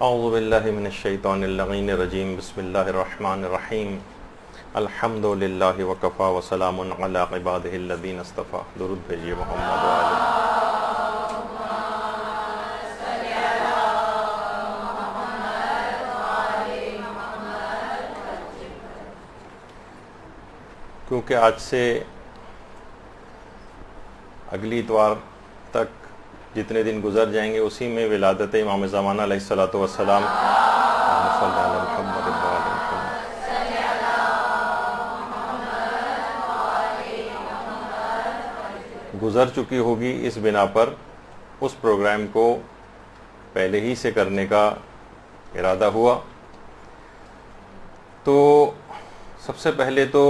اعوذ باللہ من الشیطان اللعین الرجیم بسم اللہ الرحمن الرحیم الحمد للہ وکفا وسلام علی عبادہ الذین اصطفیٰ. درود بھیجیے محمد وآلہ. کیونکہ آج سے اگلی اتوار تک جتنے دن گزر جائیں گے اسی میں ولادت امام زمانہ علیہ الصلوۃ والسلام گزر چکی ہوگی. اس بنا پر اس پروگرام کو پہلے ہی سے کرنے کا ارادہ ہوا. تو سب سے پہلے تو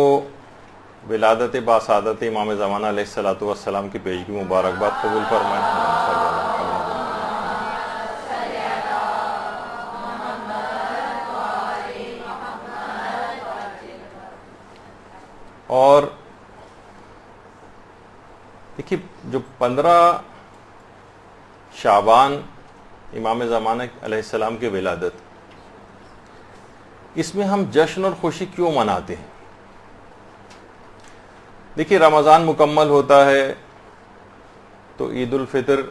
ولادت باسعادت امام زمانہ علیہ الصلوۃ والسلام کی پیشگی مبارکباد قبول فرمائیں. اور دیکھیے جو 15 شعبان امام زمانہ علیہ السلام کی ولادت، اس میں ہم جشن اور خوشی کیوں مناتے ہیں؟ دیکھیے رمضان مکمل ہوتا ہے تو عید الفطر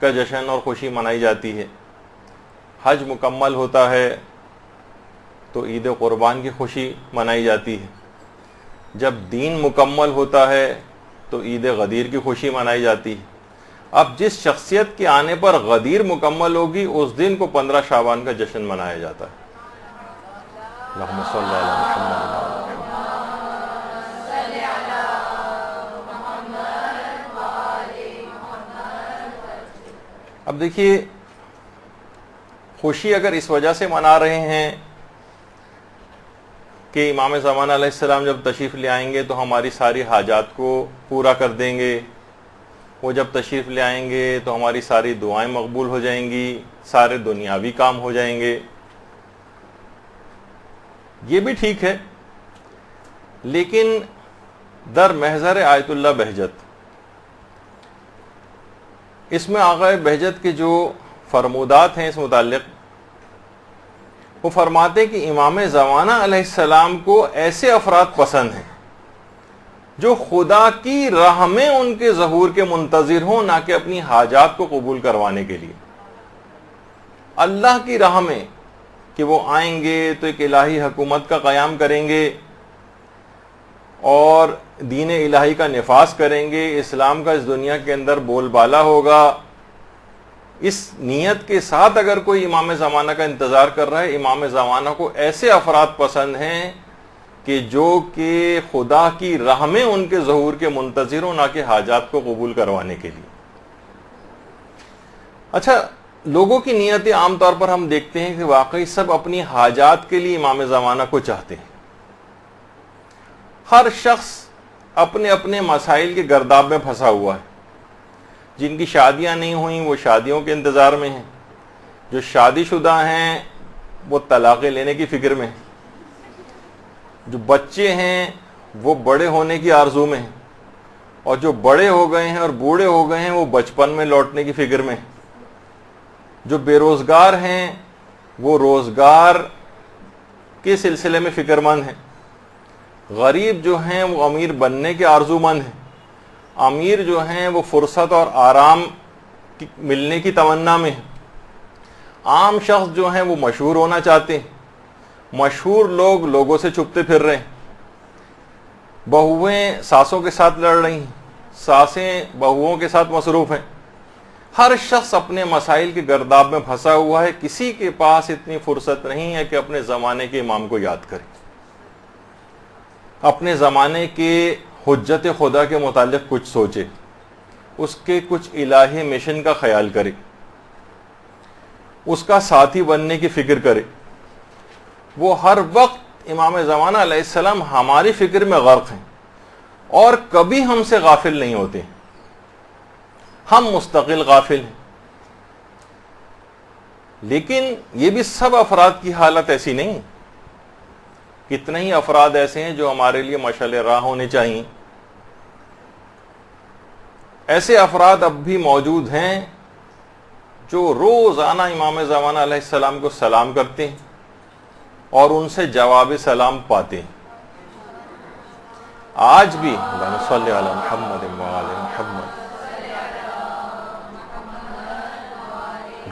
کا جشن اور خوشی منائی جاتی ہے. حج مکمل ہوتا ہے تو عید قربان کی خوشی منائی جاتی ہے. جب دین مکمل ہوتا ہے تو عید غدیر کی خوشی منائی جاتی ہے. اب جس شخصیت کے آنے پر غدیر مکمل ہوگی اس دن کو 15 شعبان کا جشن منایا جاتا ہے. اللہم صلی علی محمد. اب دیکھیے خوشی اگر اس وجہ سے منا رہے ہیں کہ امام زمانہ علیہ السلام جب تشریف لے آئیں گے تو ہماری ساری حاجات کو پورا کر دیں گے، وہ جب تشریف لے آئیں گے تو ہماری ساری دعائیں مقبول ہو جائیں گی، سارے دنیاوی کام ہو جائیں گے، یہ بھی ٹھیک ہے. لیکن در محضر آیت اللہ بہجت، اس میں آقا بہجت کے جو فرمودات ہیں اس متعلق، وہ فرماتے کہ امام زمانہ علیہ السلام کو ایسے افراد پسند ہیں جو خدا کی راہ میں ان کے ظہور کے منتظر ہوں، نہ کہ اپنی حاجات کو قبول کروانے کے لیے. اللہ کی راہ میں کہ وہ آئیں گے تو ایک الہی حکومت کا قیام کریں گے اور دین الہی کا نفاذ کریں گے، اسلام کا اس دنیا کے اندر بول بالا ہوگا. اس نیت کے ساتھ اگر کوئی امام زمانہ کا انتظار کر رہا ہے، امام زمانہ کو ایسے افراد پسند ہیں کہ جو کہ خدا کی راہ میں ان کے ظہور کے منتظر ہوں، نہ کہ حاجات کو قبول کروانے کے لیے. اچھا، لوگوں کی نیتیں عام طور پر ہم دیکھتے ہیں کہ واقعی سب اپنی حاجات کے لیے امام زمانہ کو چاہتے ہیں. ہر شخص اپنے اپنے مسائل کے گرداب میں پھنسا ہوا ہے. جن کی شادیاں نہیں ہوئیں وہ شادیوں کے انتظار میں ہیں، جو شادی شدہ ہیں وہ طلاقیں لینے کی فکر میں ہیں، جو بچے ہیں وہ بڑے ہونے کی آرزو میں ہیں، اور جو بڑے ہو گئے ہیں اور بوڑھے ہو گئے ہیں وہ بچپن میں لوٹنے کی فکر میں ہیں. جو بے روزگار ہیں وہ روزگار کے سلسلے میں فکر مند ہیں. غریب جو ہیں وہ امیر بننے کے آرزو مند ہیں. امیر جو ہیں وہ فرصت اور آرام ملنے کی تمنا میں ہیں. عام شخص جو ہیں وہ مشہور ہونا چاہتے ہیں. مشہور لوگ لوگوں سے چھپتے پھر رہے ہیں. بہویں ساسوں کے ساتھ لڑ رہی ہیں، ساسیں بہوؤں کے ساتھ مصروف ہیں. ہر شخص اپنے مسائل کے گرداب میں پھنسا ہوا ہے. کسی کے پاس اتنی فرصت نہیں ہے کہ اپنے زمانے کے امام کو یاد کرے، اپنے زمانے کے حجت خدا کے متعلق کچھ سوچے، اس کے کچھ الہی مشن کا خیال کرے، اس کا ساتھی بننے کی فکر کرے. وہ ہر وقت امام زمانہ علیہ السلام ہماری فکر میں غرق ہیں اور کبھی ہم سے غافل نہیں ہوتے. ہم مستقل غافل ہیں. لیکن یہ بھی سب افراد کی حالت ایسی نہیں. کتنے ہی افراد ایسے ہیں جو ہمارے لیے مشعل راہ ہونے چاہیے. ایسے افراد اب بھی موجود ہیں جو روزانہ امام زمانہ علیہ السلام کو سلام کرتے ہیں اور ان سے جواب سلام پاتے ہیں. آج بھی اللہم صلی علی محمد وعلی محمد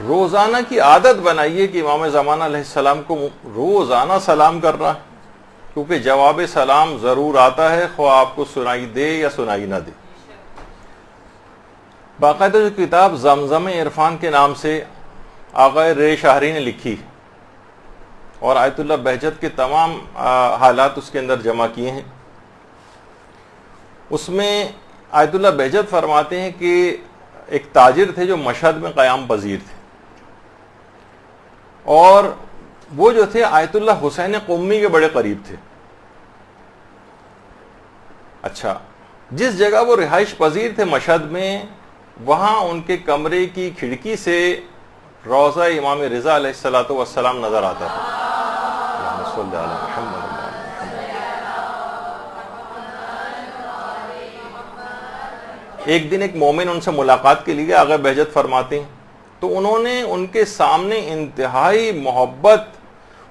روزانہ کی عادت بنائیے کہ امام زمانہ علیہ السلام کو روزانہ سلام کرنا ہے، کیونکہ جواب سلام ضرور آتا ہے، خواہ آپ کو سنائی دے یا سنائی نہ دے. باقاعدہ جو کتاب زمزم عرفان کے نام سے آقا رے شاہری نے لکھی اور آیت اللہ بہجت کے تمام حالات اس کے اندر جمع کیے ہیں، اس میں آیت اللہ بہجت فرماتے ہیں کہ ایک تاجر تھے جو مشہد میں قیام پذیر تھے، اور وہ جو تھے آیت اللہ حسین قمی کے بڑے قریب تھے. اچھا، جس جگہ وہ رہائش پذیر تھے مشہد میں، وہاں ان کے کمرے کی کھڑکی سے روضہ امام رضا علیہ الصلوۃ والسلام نظر آتا تھا. اللہم صلی علی محمد. ایک دن ایک مومن ان سے ملاقات کے لیے آقا بہجت فرماتے ہیں، تو انہوں نے ان کے سامنے انتہائی محبت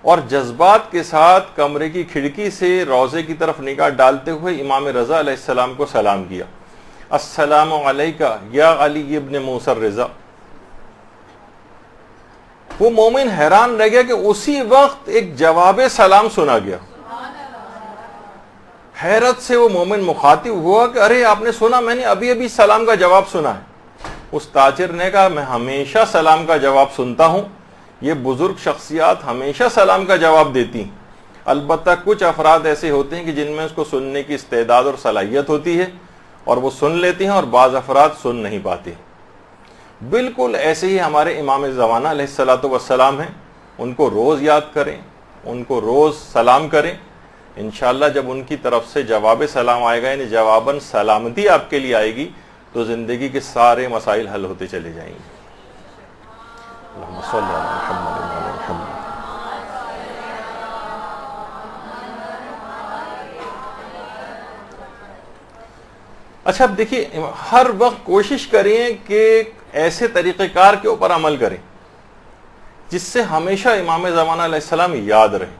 اور جذبات کے ساتھ کمرے کی کھڑکی سے روضے کی طرف نگاہ ڈالتے ہوئے امام رضا علیہ السلام کو سلام کیا. السلام علیکہ یا علی ابن موسیٰ الرضا. وہ مومن حیران رہ گیا کہ اسی وقت ایک جواب سلام سنا گیا. حیرت سے وہ مومن مخاطب ہوا کہ ارے آپ نے سنا، میں نے ابھی ابھی سلام کا جواب سنا ہے. اس تاجر نے کہا میں ہمیشہ سلام کا جواب سنتا ہوں، یہ بزرگ شخصیات ہمیشہ سلام کا جواب دیتی ہیں، البتہ کچھ افراد ایسے ہوتے ہیں کہ جن میں اس کو سننے کی استعداد اور صلاحیت ہوتی ہے اور وہ سن لیتے ہیں، اور بعض افراد سن نہیں پاتے. بالکل ایسے ہی ہمارے امام زمانہ علیہ الصلوۃ والسلام ہیں، ان کو روز یاد کریں، ان کو روز سلام کریں. انشاءاللہ جب ان کی طرف سے جواب سلام آئے گا، یعنی جواباً سلامتی آپ کے لیے آئے گی، تو زندگی کے سارے مسائل حل ہوتے چلے جائیں گے. اللہم صلی علی محمد وعلی محمد. اچھا، اب دیکھیے، ہر وقت کوشش کریں کہ ایسے طریقہ کار کے اوپر عمل کریں جس سے ہمیشہ امام زمانہ علیہ السلام یاد رہے.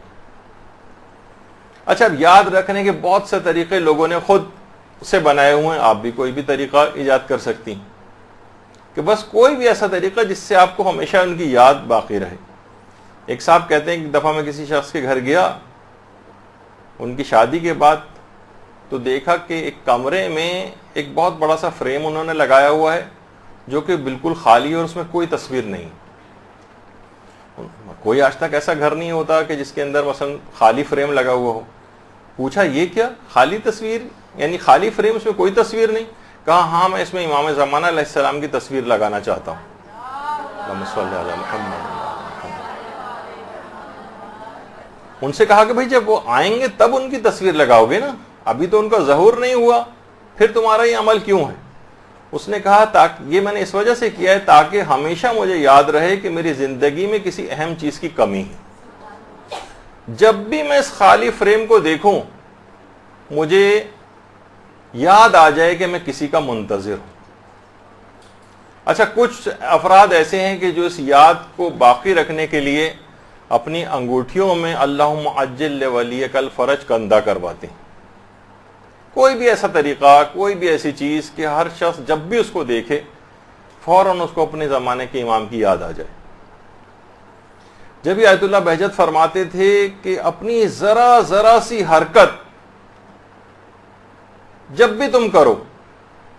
اچھا، اب یاد رکھنے کے بہت سے طریقے لوگوں نے خود سے بنائے ہوئے ہیں، آپ بھی کوئی بھی طریقہ ایجاد کر سکتی ہیں کہ بس کوئی بھی ایسا طریقہ جس سے آپ کو ہمیشہ ان کی یاد باقی رہے. ایک صاحب کہتے ہیں کہ ایک دفعہ میں کسی شخص کے گھر گیا ان کی شادی کے بعد، تو دیکھا کہ ایک کمرے میں ایک بہت بڑا سا فریم انہوں نے لگایا ہوا ہے جو کہ بالکل خالی ہے اور اس میں کوئی تصویر نہیں. کوئی آج تک ایسا گھر نہیں ہوتا کہ جس کے اندر مثلا خالی فریم لگا ہوا ہو. پوچھا یہ کیا خالی تصویر، یعنی خالی فریم، اس میں کوئی تصویر نہیں؟ کہا ہاں، میں اس میں امام زمانہ علیہ السلام کی تصویر لگانا چاہتا ہوں. اللہم صلی علی محمد. ان سے کہا کہ بھائی جب وہ آئیں گے تب ان کی تصویر لگاؤ گے نا، ابھی تو ان کا ظہور نہیں ہوا، پھر تمہارا یہ عمل کیوں ہے؟ اس نے کہا یہ میں نے اس وجہ سے کیا ہے تاکہ ہمیشہ مجھے یاد رہے کہ میری زندگی میں کسی اہم چیز کی کمی ہے. جب بھی میں اس خالی فریم کو دیکھوں مجھے یاد آ جائے کہ میں کسی کا منتظر ہوں. اچھا، کچھ افراد ایسے ہیں کہ جو اس یاد کو باقی رکھنے کے لیے اپنی انگوٹھیوں میں اللہم عجل لولیک الفرج کندہ کرواتے ہیں. کوئی بھی ایسا طریقہ، کوئی بھی ایسی چیز کہ ہر شخص جب بھی اس کو دیکھے فوراً اس کو اپنے زمانے کے امام کی یاد آ جائے. جب آیت اللہ بہجت فرماتے تھے کہ اپنی ذرا ذرا سی حرکت جب بھی تم کرو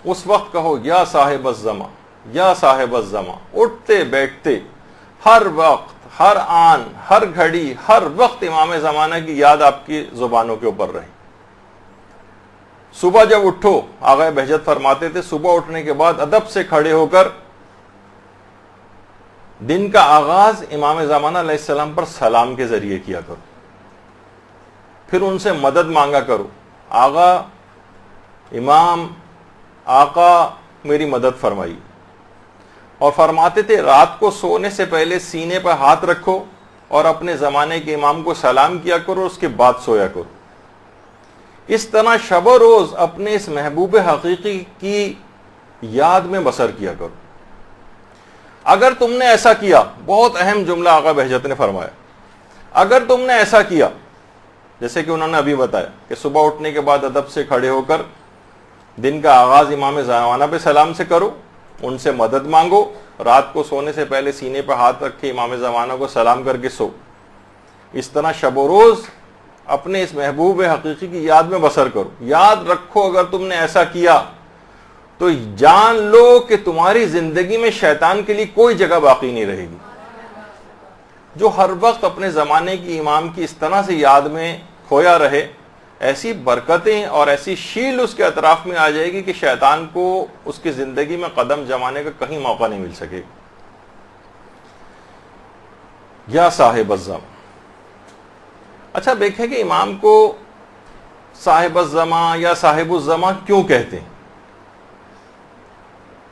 اس وقت کہو یا صاحب الزمان، یا صاحب الزمان. اٹھتے بیٹھتے ہر وقت، ہر آن، ہر گھڑی، ہر وقت امام زمانہ کی یاد آپ کی زبانوں کے اوپر رہے. صبح جب اٹھو، آقا بہجت فرماتے تھے صبح اٹھنے کے بعد ادب سے کھڑے ہو کر دن کا آغاز امام زمانہ علیہ السلام پر سلام کے ذریعے کیا کرو، پھر ان سے مدد مانگا کرو. آقا، امام، آقا میری مدد فرمائی. اور فرماتے تھے رات کو سونے سے پہلے سینے پر ہاتھ رکھو اور اپنے زمانے کے امام کو سلام کیا کرو، اس کے بعد سویا کرو. اس طرح شب و روز اپنے اس محبوب حقیقی کی یاد میں بسر کیا کرو. اگر تم نے ایسا کیا، بہت اہم جملہ آقا بہجت نے فرمایا، اگر تم نے ایسا کیا، جیسے کہ انہوں نے ابھی بتایا کہ صبح اٹھنے کے بعد ادب سے کھڑے ہو کر دن کا آغاز امام زمانہ پہ سلام سے کرو، ان سے مدد مانگو، رات کو سونے سے پہلے سینے پہ ہاتھ رکھ کے امام زمانہ کو سلام کر کے سو، اس طرح شب و روز اپنے اس محبوب حقیقی کی یاد میں بسر کرو۔ یاد رکھو اگر تم نے ایسا کیا تو جان لو کہ تمہاری زندگی میں شیطان کے لیے کوئی جگہ باقی نہیں رہے گی۔ جو ہر وقت اپنے زمانے کی امام کی اس طرح سے یاد میں کھویا رہے، ایسی برکتیں اور ایسی شیل اس کے اطراف میں آ جائے گی کہ شیطان کو اس کی زندگی میں قدم جمانے کا کہیں موقع نہیں مل سکے۔ یا صاحب الزمان، اچھا دیکھیں کہ امام کو صاحب الزمان یا صاحب الزمان کیوں کہتے ہیں؟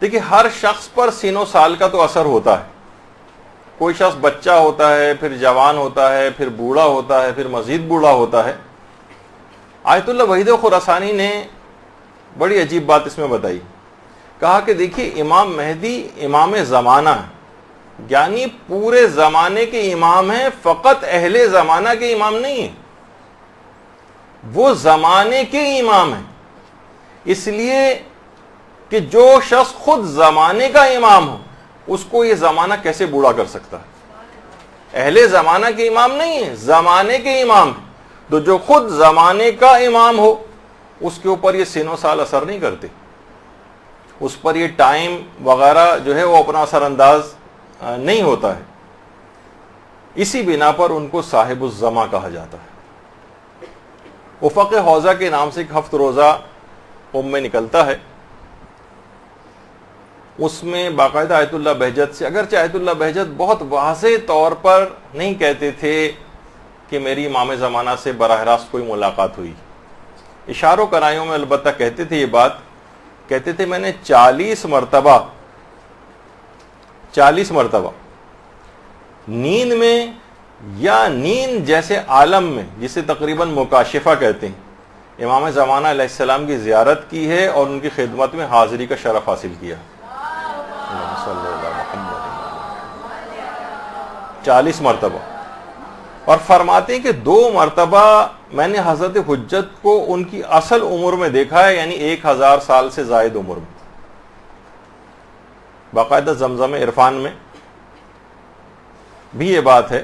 دیکھیں ہر شخص پر سین و سال کا تو اثر ہوتا ہے، کوئی شخص بچہ ہوتا ہے، پھر جوان ہوتا ہے، پھر بوڑھا ہوتا ہے، پھر مزید بوڑھا ہوتا ہے۔ آیت اللہ وحید خراسانی نے بڑی عجیب بات اس میں بتائی، کہا کہ دیکھیے امام مہدی امام زمانہ ہے، یعنی پورے زمانے کے امام ہیں، فقط اہل زمانہ کے امام نہیں ہیں، وہ زمانے کے امام ہیں۔ اس لیے کہ جو شخص خود زمانے کا امام ہو اس کو یہ زمانہ کیسے بوڑھا کر سکتا ہے؟ اہل زمانہ کے امام نہیں ہیں، زمانے کے امام ہیں، تو جو خود زمانے کا امام ہو اس کے اوپر یہ سین و سال اثر نہیں کرتے، اس پر یہ ٹائم وغیرہ جو ہے وہ اپنا اثر انداز نہیں ہوتا ہے۔ اسی بنا پر ان کو صاحب الزماں کہا جاتا ہے۔ افق حوضہ کے نام سے ایک ہفت روزہ میں نکلتا ہے، اس میں باقاعدہ آیت اللہ بہجت سے، اگرچہ آیت اللہ بہجت بہت واضح طور پر نہیں کہتے تھے کہ میری امام زمانہ سے براہ راست کوئی ملاقات ہوئی، اشاروں کرائیوں میں البتہ کہتے تھے یہ بات، کہتے تھے میں نے 40 مرتبہ نیند میں یا نیند جیسے عالم میں، جسے تقریباً مکاشفہ کہتے ہیں، امام زمانہ علیہ السلام کی زیارت کی ہے اور ان کی خدمت میں حاضری کا شرف حاصل کیا۔ 40 مرتبہ، اور فرماتے ہیں کہ 2 مرتبہ میں نے حضرت حجت کو ان کی اصل عمر میں دیکھا ہے، یعنی 1000 سال سے زائد عمر میں۔ باقاعدہ زمزم عرفان میں بھی یہ بات ہے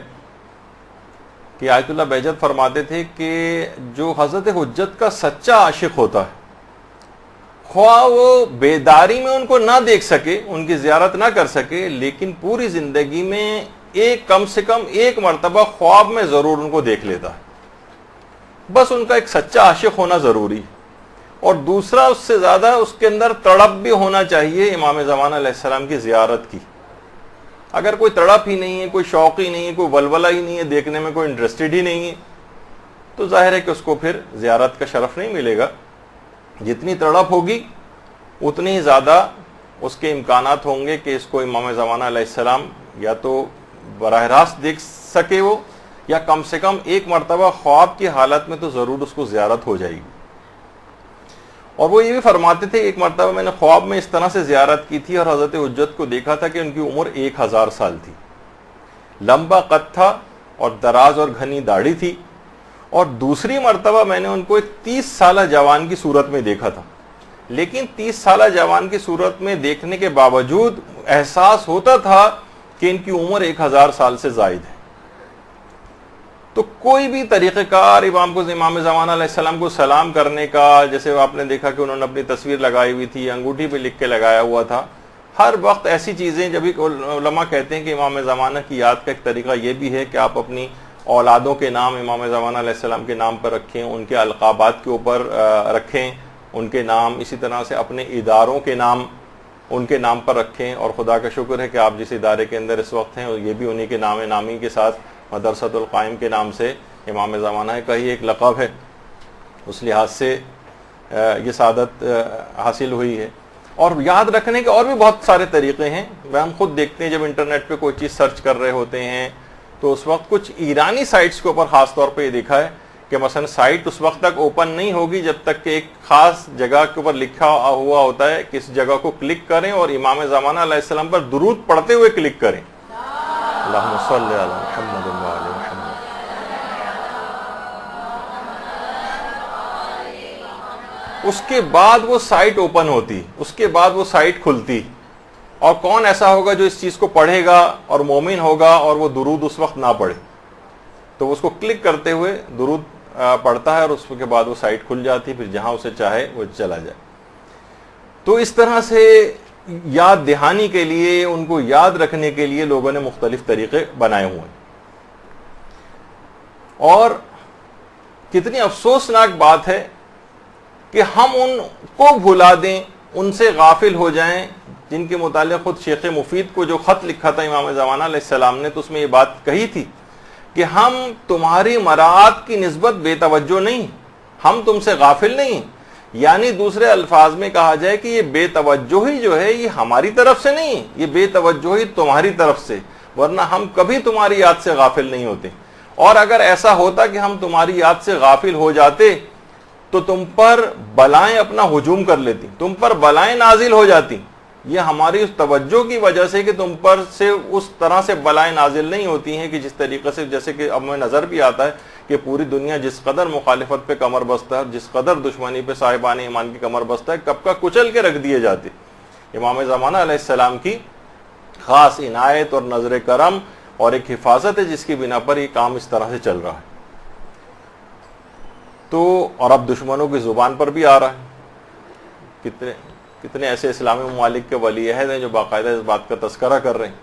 کہ آیت اللہ بہجت فرماتے تھے کہ جو حضرت حجت کا سچا عاشق ہوتا ہے، خواہ وہ بیداری میں ان کو نہ دیکھ سکے، ان کی زیارت نہ کر سکے، لیکن پوری زندگی میں کم سے کم 1 مرتبہ خواب میں ضرور ان کو دیکھ لیتا ہے۔ بس ان کا ایک سچا عاشق ہونا ضروری ہے، اور دوسرا اس سے زیادہ اس کے اندر تڑپ بھی ہونا چاہیے امام زمانہ علیہ السلام کی زیارت کی۔ اگر کوئی تڑپ ہی نہیں ہے، کوئی شوق ہی نہیں ہے، کوئی ولولہ ہی نہیں ہے، دیکھنے میں کوئی انٹرسٹڈ ہی نہیں ہے، تو ظاہر ہے کہ اس کو پھر زیارت کا شرف نہیں ملے گا۔ جتنی تڑپ ہوگی اتنی ہی زیادہ اس کے امکانات ہوں گے کہ اس کو امام زمانہ علیہ السلام یا تو براہ راست دیکھ سکے وہ، یا کم سے کم 1 مرتبہ خواب کی حالت میں تو ضرور اس کو زیارت ہو جائے گی۔ اور وہ یہ بھی فرماتے تھے 1 مرتبہ میں نے خواب میں اس طرح سے زیارت کی تھی اور حضرت حجت کو دیکھا تھا کہ ان کی عمر 1000 سال تھی، لمبا قد تھا اور دراز اور گھنی داڑھی تھی، اور دوسری مرتبہ میں نے ان کو ایک 30 سالہ جوان کی صورت میں دیکھا تھا، لیکن 30 سالہ جوان کی صورت میں دیکھنے کے باوجود احساس ہوتا تھا کہ ان کی عمر 1000 سال سے زائد ہے۔ تو کوئی بھی طریقہ کار امام زمانہ علیہ السلام کو سلام کرنے کا، جیسے آپ نے دیکھا کہ انہوں نے اپنی تصویر لگائی ہوئی تھی، انگوٹھی پہ لکھ کے لگایا ہوا تھا، ہر وقت ایسی چیزیں، جب علماء کہتے ہیں کہ امام زمانہ کی یاد کا ایک طریقہ یہ بھی ہے کہ آپ اپنی اولادوں کے نام امام زمانہ علیہ السلام کے نام پر رکھیں، ان کے القابات کے اوپر رکھیں ان کے نام، اسی طرح سے اپنے اداروں کے نام ان کے نام پر رکھیں، اور خدا کا شکر ہے کہ آپ جس ادارے کے اندر اس وقت ہیں یہ بھی انہی کے نام نامی کے ساتھ مدرسۃ القائم کے نام سے امام زمانہ کا ہی ایک لقب ہے، اس لحاظ سے یہ سعادت حاصل ہوئی ہے۔ اور یاد رکھنے کے اور بھی بہت سارے طریقے ہیں، ہم خود دیکھتے ہیں جب انٹرنیٹ پہ کوئی چیز سرچ کر رہے ہوتے ہیں تو اس وقت کچھ ایرانی سائٹس کے اوپر خاص طور پہ یہ دیکھا ہے کہ مثلا سائٹ اس وقت تک اوپن نہیں ہوگی جب تک کہ ایک خاص جگہ کے اوپر لکھا ہوا ہوتا ہے کہ اس جگہ کو کلک کریں اور امام زمانہ علیہ السلام پر درود پڑھتے ہوئے کلک کریں. اللہم صلی علی محمد و علی محمد. اس کے بعد وہ سائٹ اوپن ہوتی, اس کے بعد وہ سائٹ کھلتی. اور کون ایسا ہوگا جو اس چیز کو پڑھے گا اور مومن ہوگا اور وہ درود اس وقت نہ پڑھے؟ تو اس کو کلک کرتے ہوئے درود پڑھتا ہے اور اس کے بعد وہ سائٹ کھل جاتی, پھر جہاں اسے چاہے وہ چلا جائے. تو اس طرح سے یاد دہانی کے لیے, ان کو یاد رکھنے کے لیے لوگوں نے مختلف طریقے بنائے ہوئے ہیں. اور کتنی افسوسناک بات ہے کہ ہم ان کو بھلا دیں, ان سے غافل ہو جائیں جن کے متعلق خود شیخ مفید کو جو خط لکھا تھا امام زمانہ علیہ السلام نے, تو اس میں یہ بات کہی تھی کہ ہم تمہاری مراعات کی نسبت بے توجہ نہیں, ہم تم سے غافل نہیں. یعنی دوسرے الفاظ میں کہا جائے کہ یہ بے توجہی جو ہے یہ ہماری طرف سے نہیں, یہ بے توجہی تمہاری طرف سے, ورنہ ہم کبھی تمہاری یاد سے غافل نہیں ہوتے. اور اگر ایسا ہوتا کہ ہم تمہاری یاد سے غافل ہو جاتے تو تم پر بلائیں اپنا ہجوم کر لیتی, تم پر بلائیں نازل ہو جاتی. یہ ہماری اس توجہ کی وجہ سے کہ تم پر سے اس طرح سے بلائیں نازل نہیں ہوتی ہیں کہ جس طریقے سے, جیسے کہ اب میں نظر بھی آتا ہے کہ پوری دنیا جس قدر مخالفت پہ کمر بستہ ہے, جس قدر دشمنی پہ صاحبان ایمان کی کمر بستہ ہے, کب کا کچل کے رکھ دیے جاتے. امام زمانہ علیہ السلام کی خاص عنایت اور نظر کرم اور ایک حفاظت ہے جس کی بنا پر یہ کام اس طرح سے چل رہا ہے. تو اور اب دشمنوں کی زبان پر بھی آ رہا ہے. کتنے ایسے اسلامی ممالک کے ولی عہد ہیں جو باقاعدہ اس بات کا تذکرہ کر رہے ہیں,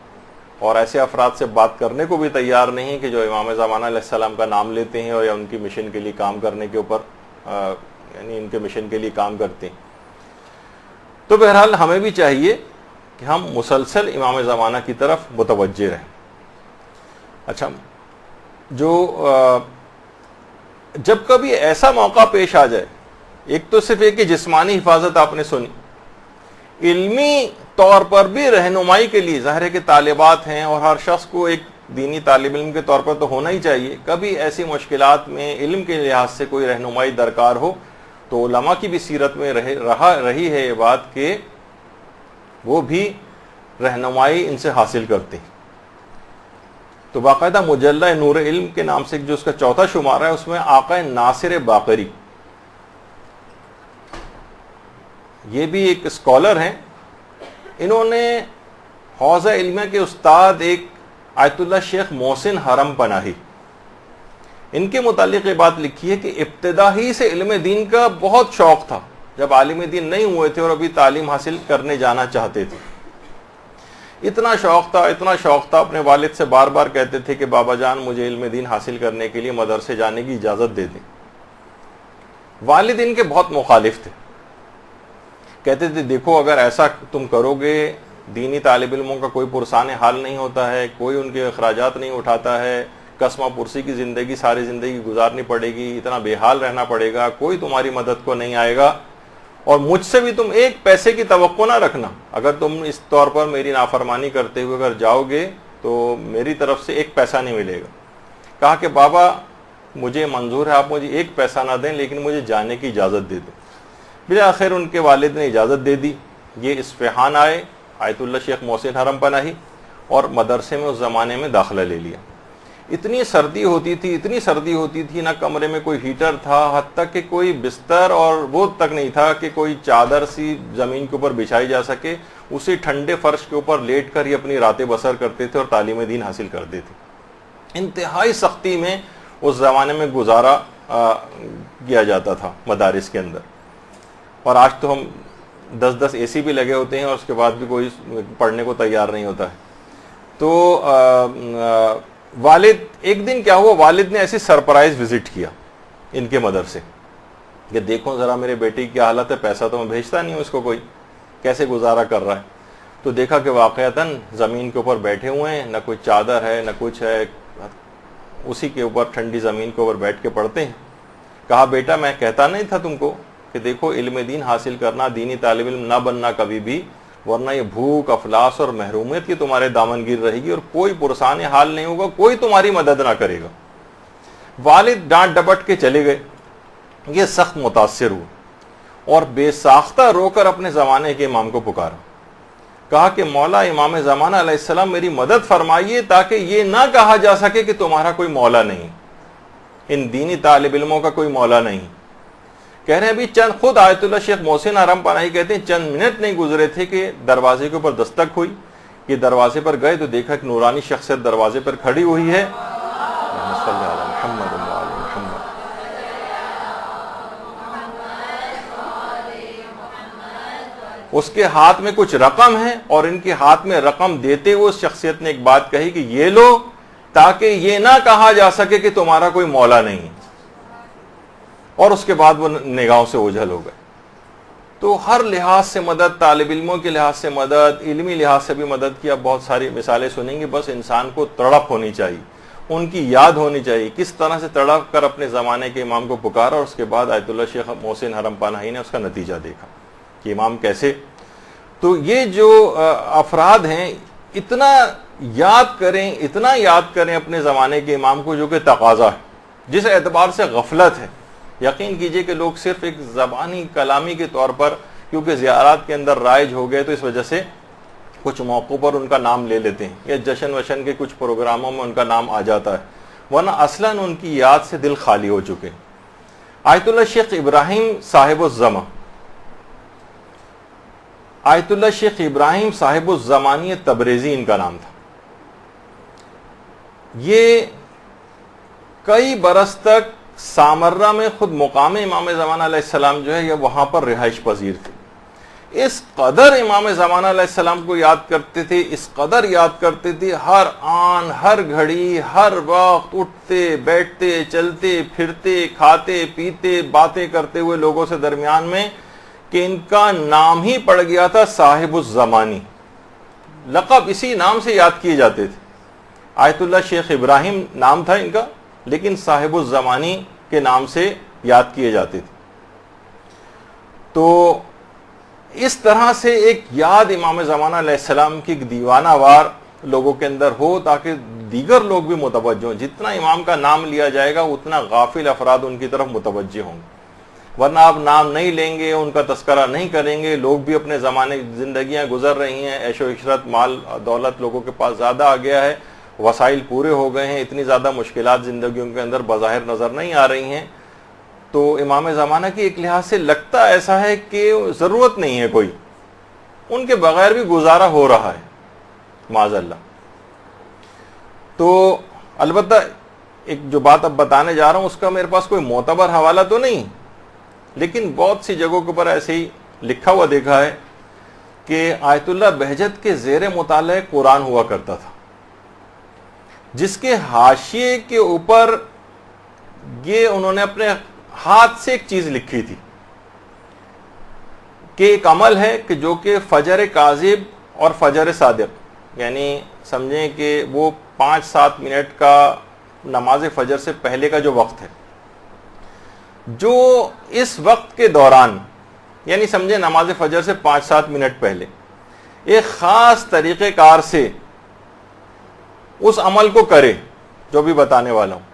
اور ایسے افراد سے بات کرنے کو بھی تیار نہیں ہیں کہ جو امام زمانہ علیہ السلام کا نام لیتے ہیں اور یا ان کی مشن کے لیے کام کرنے کے اوپر یعنی ان کے مشن کے لیے کام کرتے ہیں. تو بہرحال ہمیں بھی چاہیے کہ ہم مسلسل امام زمانہ کی طرف متوجہ رہیں. اچھا, جو جب کبھی ایسا موقع پیش آ جائے, ایک تو صرف ایک کہ جسمانی حفاظت آپ نے سنی, علمی طور پر بھی رہنمائی کے لیے, ظاہر ہے کہ طالبات ہیں اور ہر شخص کو ایک دینی طالب علم کے طور پر تو ہونا ہی چاہیے. کبھی ایسی مشکلات میں علم کے لحاظ سے کوئی رہنمائی درکار ہو تو علماء کی بھی سیرت میں رہی ہے یہ بات کہ وہ بھی رہنمائی ان سے حاصل کرتے ہیں. تو باقاعدہ مجلہ نور علم کے نام سے جو اس کا چوتھا شمارہ ہے, اس میں آقا ناصر باقری, یہ بھی ایک اسکالر ہیں, انہوں نے حوزہ علمیہ کے استاد ایک آیت اللہ شیخ محسن حرم پناہی, ان کے متعلق یہ بات لکھی ہے کہ ابتدا ہی سے علم دین کا بہت شوق تھا. جب عالم دین نہیں ہوئے تھے اور ابھی تعلیم حاصل کرنے جانا چاہتے تھے, اتنا شوق تھا, اپنے والد سے بار بار کہتے تھے کہ بابا جان مجھے علم دین حاصل کرنے کے لیے مدرسے جانے کی اجازت دے دیں. والد ان کے بہت مخالف تھے, کہتے تھے دیکھو اگر ایسا تم کرو گے, دینی طالب علموں کا کوئی پرسان حال نہیں ہوتا ہے, کوئی ان کے اخراجات نہیں اٹھاتا ہے, قسمہ پرسی کی زندگی ساری زندگی گزارنی پڑے گی, اتنا بے حال رہنا پڑے گا, کوئی تمہاری مدد کو نہیں آئے گا, اور مجھ سے بھی تم ایک پیسے کی توقع نہ رکھنا. اگر تم اس طور پر میری نافرمانی کرتے ہوئے اگر جاؤ گے تو میری طرف سے ایک پیسہ نہیں ملے گا. کہا کہ بابا مجھے منظور ہے, آپ مجھے ایک پیسہ نہ دیں لیکن مجھے جانے کی اجازت دے دیں. بالآخر ان کے والد نے اجازت دے دی. یہ اصفہان آئے, آیت اللہ شیخ محسن حرم پناہی, اور مدرسے میں اس زمانے میں داخلہ لے لیا. اتنی سردی ہوتی تھی, نہ کمرے میں کوئی ہیٹر تھا, حتیٰ کہ کوئی بستر اور وہ تک نہیں تھا کہ کوئی چادر سی زمین کے اوپر بچھائی جا سکے. اسی ٹھنڈے فرش کے اوپر لیٹ کر ہی اپنی راتیں بسر کرتے تھے اور تعلیم دین حاصل کرتے تھے. انتہائی سختی میں اس زمانے میں گزارا کیا جاتا تھا مدارس کے اندر. اور آج تو ہم 10 اے سی بھی لگے ہوتے ہیں اور اس کے بعد بھی کوئی پڑھنے کو تیار نہیں ہوتا ہے. تو والد, ایک دن کیا ہوا, والد نے ایسی سرپرائز وزٹ کیا ان کے مدرسے کہ دیکھو ذرا میرے بیٹے کی کیا حالت ہے, پیسہ تو میں بھیجتا نہیں ہوں اس کو, کوئی کیسے گزارا کر رہا ہے. تو دیکھا کہ واقعتاً زمین کے اوپر بیٹھے ہوئے ہیں, نہ کوئی چادر ہے نہ کچھ ہے, اسی کے اوپر ٹھنڈی زمین کے اوپر بیٹھ کے پڑھتے ہیں. کہا بیٹا میں کہتا نہیں تھا تم کو کہ دیکھو علم دین حاصل کرنا, دینی طالب علم نہ بننا کبھی بھی, ورنہ یہ بھوک افلاس اور محرومیت کی تمہارے دامن گیر رہے گی اور کوئی پرسان حال نہیں ہوگا, کوئی تمہاری مدد نہ کرے گا. والد ڈانٹ ڈپٹ کے چلے گئے، یہ سخت متاثر ہوئے اور بے ساختہ رو کر اپنے زمانے کے امام کو پکارا، کہا کہ مولا امام زمانہ علیہ السلام میری مدد فرمائیے تاکہ یہ نہ کہا جا سکے کہ تمہارا کوئی مولا نہیں، ان دینی طالب علموں کا کوئی مولا نہیں۔ کہہ رہے ہیں ابھی چند، خود آیت اللہ شیخ محسن حرم پناہی کہتے ہیں چند منٹ نہیں گزرے تھے کہ دروازے کے اوپر دستک ہوئی، یہ دروازے پر گئے تو دیکھا کہ نورانی شخصیت دروازے پر کھڑی ہوئی ہے، اس کے ہاتھ میں کچھ رقم ہے اور ان کے ہاتھ میں رقم دیتے ہوئے اس شخصیت نے ایک بات کہی کہ یہ لو تاکہ یہ نہ کہا جا سکے کہ تمہارا کوئی مولا نہیں، اور اس کے بعد وہ نگاہوں سے اوجھل ہو گئے۔ تو ہر لحاظ سے مدد، طالب علموں کے لحاظ سے مدد، علمی لحاظ سے بھی مدد کی آپ بہت ساری مثالیں سنیں گے، بس انسان کو تڑپ ہونی چاہیے، ان کی یاد ہونی چاہیے، کس طرح سے تڑپ کر اپنے زمانے کے امام کو پکارا، اور اس کے بعد آیت اللہ شیخ محسن حرم پناہی نے اس کا نتیجہ دیکھا کہ امام کیسے۔ تو یہ جو افراد ہیں اتنا یاد کریں، اتنا یاد کریں اپنے زمانے کے امام کو، جو کہ تقاضا ہے، جس اعتبار سے غفلت ہے۔ یقین کیجئے کہ لوگ صرف ایک زبانی کلامی کے طور پر کیونکہ زیارات کے اندر رائج ہو گئے تو اس وجہ سے کچھ موقعوں پر ان کا نام لے لیتے ہیں، یا جشن وشن کے کچھ پروگراموں میں ان کا نام آ جاتا ہے، ورنہ اصلاً ان کی یاد سے دل خالی ہو چکے۔ آیت اللہ شیخ ابراہیم صاحب الزماں، آیت اللہ شیخ ابراہیم صاحب الزمانی تبریزی ان کا نام تھا۔ یہ کئی برس تک سامرہ میں خود مقام امام زمانہ علیہ السلام جو ہے یہ وہاں پر رہائش پذیر تھے۔ اس قدر امام زمانہ علیہ السلام کو یاد کرتے تھے، اس قدر یاد کرتے تھے، ہر آن، ہر گھڑی، ہر وقت اٹھتے بیٹھتے چلتے پھرتے کھاتے پیتے باتیں کرتے ہوئے لوگوں سے درمیان میں، کہ ان کا نام ہی پڑ گیا تھا صاحب الزمانی، لقب اسی نام سے یاد کیے جاتے تھے۔ آیت اللہ شیخ ابراہیم نام تھا ان کا، لیکن صاحب الزمانی کے نام سے یاد کیے جاتے تھے۔ تو اس طرح سے ایک یاد امام زمانہ علیہ السلام کی ایک دیوانہ وار لوگوں کے اندر ہو، تاکہ دیگر لوگ بھی متوجہ ہوں۔ جتنا امام کا نام لیا جائے گا اتنا غافل افراد ان کی طرف متوجہ ہوں گے، ورنہ آپ نام نہیں لیں گے، ان کا تذکرہ نہیں کریں گے، لوگ بھی اپنے زمانے زندگیاں گزر رہی ہیں، عیش و عشرت، مال دولت لوگوں کے پاس زیادہ آ گیا ہے، وسائل پورے ہو گئے ہیں، اتنی زیادہ مشکلات زندگیوں کے اندر بظاہر نظر نہیں آ رہی ہیں، تو امام زمانہ کی ایک لحاظ سے لگتا ایسا ہے کہ ضرورت نہیں ہے کوئی، ان کے بغیر بھی گزارا ہو رہا ہے معاذ اللہ۔ تو البتہ ایک جو بات اب بتانے جا رہا ہوں اس کا میرے پاس کوئی معتبر حوالہ تو نہیں، لیکن بہت سی جگہوں کے اوپر ایسے ہی لکھا ہوا دیکھا ہے کہ آیت اللہ بہجت کے زیر مطالعہ قرآن ہوا کرتا تھا، جس کے حاشیے کے اوپر یہ انہوں نے اپنے ہاتھ سے ایک چیز لکھی تھی کہ ایک عمل ہے کہ جو کہ فجر کاذب اور فجر صادق، یعنی سمجھیں کہ وہ 5-7 منٹ کا نماز فجر سے پہلے کا جو وقت ہے، جو اس وقت کے دوران، یعنی سمجھیں نماز فجر سے 5-7 منٹ پہلے ایک خاص طریقہ کار سے اس عمل کو کرے جو بھی بتانے والا ہوں،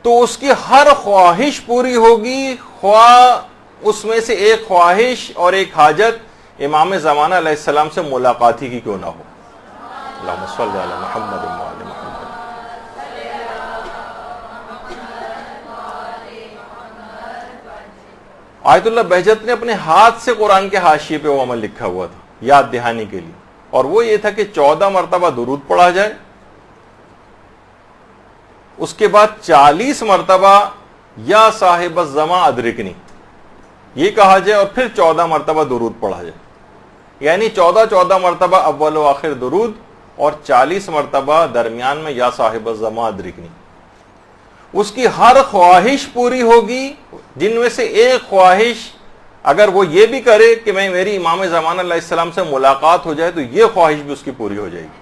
تو اس کی ہر خواہش پوری ہوگی، خواہ اس میں سے ایک خواہش اور ایک حاجت امام زمانہ علیہ السلام سے ملاقاتی کی کیوں نہ ہو۔ اللہم صلی علی محمد وعلی محمد۔ آیت اللہ بہجت نے اپنے ہاتھ سے قرآن کے حاشیے پہ وہ عمل لکھا ہوا تھا یاد دہانی کے لیے، اور وہ یہ تھا کہ 14 مرتبہ درود پڑھا جائے، اس کے بعد 40 مرتبہ یا صاحب الزماں ادرکنی یہ کہا جائے، اور پھر 14 مرتبہ درود پڑھا جائے، یعنی 14 مرتبہ اول و آخر درود اور 40 مرتبہ درمیان میں یا صاحب الزماں ادرکنی۔ اس کی ہر خواہش پوری ہوگی، جن میں سے ایک خواہش اگر وہ یہ بھی کرے کہ میری امام زمانہ علیہ السلام سے ملاقات ہو جائے، تو یہ خواہش بھی اس کی پوری ہو جائے گی۔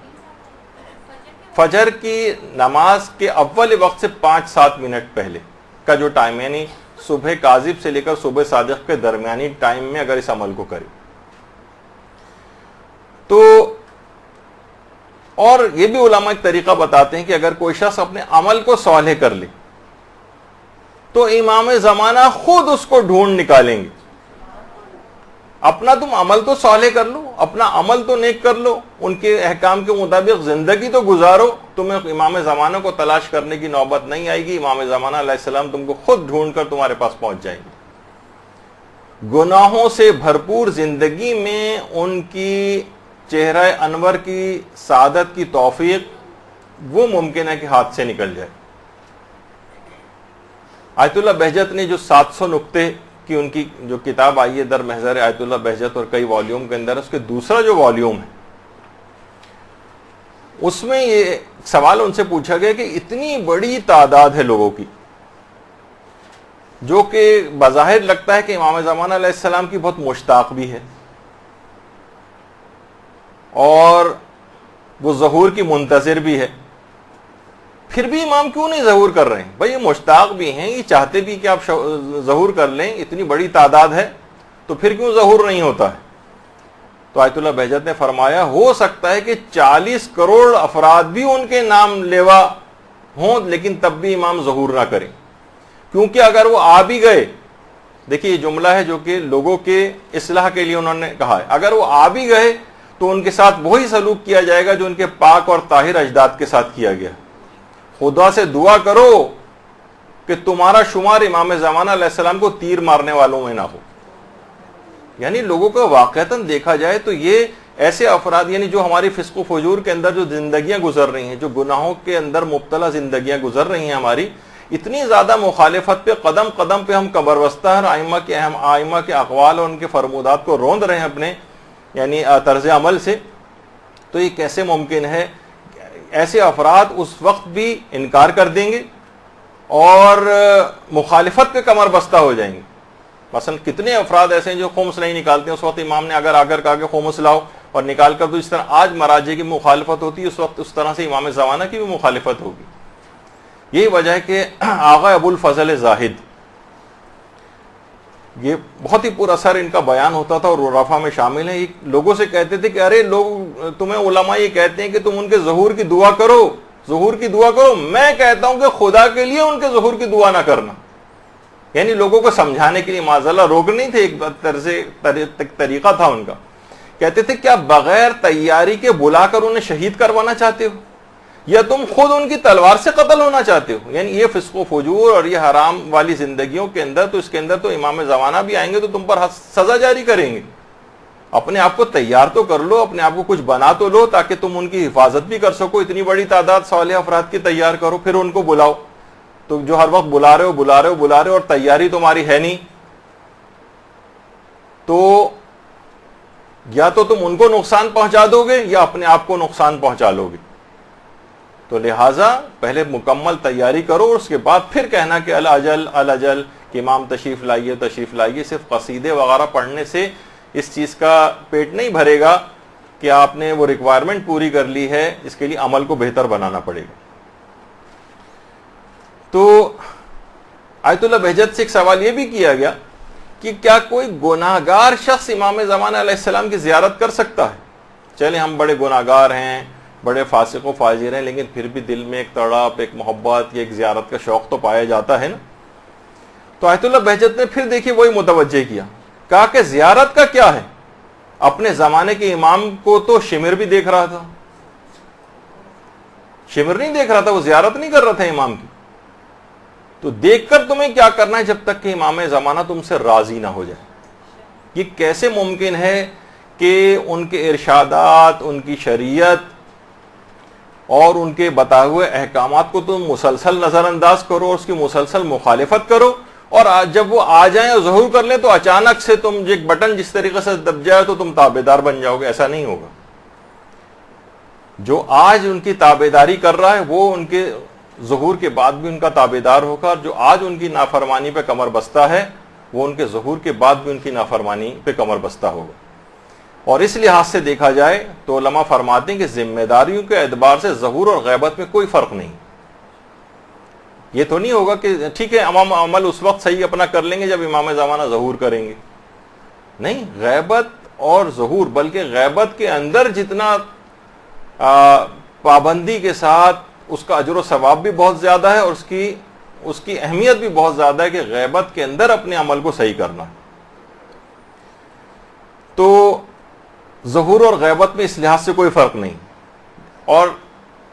فجر کی نماز کے اول وقت سے 5-7 منٹ پہلے کا جو ٹائم، یعنی صبح کاذب سے لے کر صبح صادق کے درمیانی ٹائم میں اگر اس عمل کو کرے تو، اور یہ بھی علماء ایک طریقہ بتاتے ہیں کہ اگر کوئی شخص اپنے عمل کو صالح کر لے تو امام زمانہ خود اس کو ڈھونڈ نکالیں گے. اپنا تم عمل تو صالح کر لو, اپنا عمل تو نیک کر لو, ان کے احکام کے مطابق زندگی تو گزارو, تمہیں امام زمانہ کو تلاش کرنے کی نوبت نہیں آئے گی. امام زمانہ علیہ السلام تم کو خود ڈھونڈ کر تمہارے پاس پہنچ جائیں گے. گناہوں سے بھرپور زندگی میں ان کی چہرہ انور کی سعادت کی توفیق وہ ممکن ہے کہ ہاتھ سے نکل جائے. آیت اللہ بہجت نے جو 700 نکتے کی ان کی جو کتاب آئی ہے در محضر آیت اللہ بہجت اور کئی والیوم کے اندر, اس کے دوسرا جو والیوم ہے اس میں یہ سوال ان سے پوچھا گیا کہ اتنی بڑی تعداد ہے لوگوں کی جو کہ بظاہر لگتا ہے کہ امام زمانہ علیہ السلام کی بہت مشتاق بھی ہے اور وہ ظہور کی منتظر بھی ہے, پھر بھی امام کیوں نہیں ظہور کر رہے ہیں؟ بھائی یہ مشتاق بھی ہیں, یہ چاہتے بھی کہ آپ ظہور کر لیں, اتنی بڑی تعداد ہے تو پھر کیوں ظہور نہیں ہوتا ہے؟ تو آیت اللہ بہجت نے فرمایا ہو سکتا ہے کہ 40 کروڑ افراد بھی ان کے نام لیوا ہوں لیکن تب بھی امام ظہور نہ کریں, کیونکہ اگر وہ آ بھی گئے, دیکھیے یہ جملہ ہے جو کہ لوگوں کے اصلاح کے لیے انہوں نے کہا ہے, اگر وہ آ بھی گئے تو ان کے ساتھ وہی سلوک کیا جائے گا جو ان کے پاک اور طاہر اجداد کے ساتھ کیا گیا. خدا سے دعا کرو کہ تمہارا شمار امام زمانہ علیہ السلام کو تیر مارنے والوں میں نہ ہو. یعنی لوگوں کو واقعتاً دیکھا جائے تو یہ ایسے افراد, یعنی جو ہماری فسق و فجور کے اندر جو زندگیاں گزر رہی ہیں, جو گناہوں کے اندر مبتلا زندگیاں گزر رہی ہیں ہماری, اتنی زیادہ مخالفت پہ قدم قدم پہ ہم قبر بستہ ہیں, ائمہ کے اقوال اور ان کے فرمودات کو روند رہے ہیں اپنے یعنی طرز عمل سے, تو یہ کیسے ممکن ہے؟ ایسے افراد اس وقت بھی انکار کر دیں گے اور مخالفت پہ کمر بستہ ہو جائیں گے. مثلا کتنے افراد ایسے ہیں جو خمس نہیں نکالتے, اس وقت امام نے اگر آ کر کہا کہ خمس لاؤ اور نکال کر, تو اس طرح آج مراجع کی مخالفت ہوتی ہے, اس وقت اس طرح سے امام زمانہ کی بھی مخالفت ہوگی. یہی وجہ ہے کہ آغا ابو الفضل زاہد, یہ بہت ہی پر اثر ان کا بیان ہوتا تھا اور رفع میں شامل ہے. لوگوں سے کہتے تھے کہ ارے لوگ تمہیں علماء یہ کہتے ہیں کہ تم ان کے ظہور کی دعا کرو, ظہور کی دعا کرو, میں کہتا ہوں کہ خدا کے لیے ان کے ظہور کی دعا نہ کرنا. یعنی لوگوں کو سمجھانے کے لیے معذاللہ روک نہیں تھے, ایک طریقہ تھا ان کا. کہتے تھے کیا بغیر تیاری کے بلا کر انہیں شہید کروانا چاہتے ہو یا تم خود ان کی تلوار سے قتل ہونا چاہتے ہو؟ یعنی یہ فسق و فجور اور یہ حرام والی زندگیوں کے اندر, تو اس کے اندر تو امام زمانہ بھی آئیں گے تو تم پر سزا جاری کریں گے. اپنے آپ کو تیار تو کر لو, اپنے آپ کو کچھ بنا تو لو تاکہ تم ان کی حفاظت بھی کر سکو. اتنی بڑی تعداد صالح افراد کی تیار کرو, پھر ان کو بلاؤ. تو جو ہر وقت بلا رہے ہو اور تیاری تمہاری ہے نہیں, تو یا تو تم ان کو نقصان پہنچا دو گے یا اپنے آپ کو نقصان پہنچا لو گے. تو لہٰذا پہلے مکمل تیاری کرو اور اس کے بعد پھر کہنا کہ الاجل کہ امام تشریف لائیے. صرف قصیدے وغیرہ پڑھنے سے اس چیز کا پیٹ نہیں بھرے گا کہ آپ نے وہ ریکوائرمنٹ پوری کر لی ہے, اس کے لیے عمل کو بہتر بنانا پڑے گا. تو آیت اللہ بہجت سے ایک سوال یہ بھی کیا گیا کہ کیا کوئی گناہگار شخص امام زمانہ علیہ السلام کی زیارت کر سکتا ہے؟ چلے ہم بڑے گناہگار ہیں, بڑے فاسق و فاجر ہیں, لیکن پھر بھی دل میں ایک تڑپ, ایک محبت, ایک زیارت کا شوق تو پایا جاتا ہے نا. تو آیت اللہ بہجت نے پھر دیکھیے وہی متوجہ کیا, کہا کہ زیارت کا کیا ہے؟ اپنے زمانے کے امام کو تو شمر بھی دیکھ رہا تھا, شمر نہیں دیکھ رہا تھا, وہ زیارت نہیں کر رہا تھا امام کی. تو دیکھ کر تمہیں کیا کرنا ہے جب تک کہ امام زمانہ تم سے راضی نہ ہو جائے. یہ کیسے ممکن ہے کہ ان کے ارشادات, ان کی شریعت اور ان کے بتائے ہوئے احکامات کو تم مسلسل نظر انداز کرو اور اس کی مسلسل مخالفت کرو, اور جب وہ آ جائیں اور ظہور کر لیں تو اچانک سے تم ایک بٹن جس طریقے سے دب جائے تو تم تابعدار بن جاؤ گے؟ ایسا نہیں ہوگا. جو آج ان کی تابعداری کر رہا ہے وہ ان کے ظہور کے بعد بھی ان کا تابعدار ہوگا, اور جو آج ان کی نافرمانی پہ کمر بستہ ہے وہ ان کے ظہور کے بعد بھی ان کی نافرمانی پہ کمر بستہ ہوگا. اور اس لحاظ سے دیکھا جائے تو علماء فرماتے ہیں کہ ذمہ داریوں کے اعتبار سے ظہور اور غیبت میں کوئی فرق نہیں. یہ تو نہیں ہوگا کہ ٹھیک ہے امام عمل اس وقت صحیح اپنا کر لیں گے جب امام زمانہ ظہور کریں گے. نہیں, غیبت اور ظہور, بلکہ غیبت کے اندر جتنا پابندی کے ساتھ اس کا اجر و ثواب بھی بہت زیادہ ہے اور اس کی اس کی اہمیت بھی بہت زیادہ ہے کہ غیبت کے اندر اپنے عمل کو صحیح کرنا. تو ظہور اور غیبت میں اس لحاظ سے کوئی فرق نہیں. اور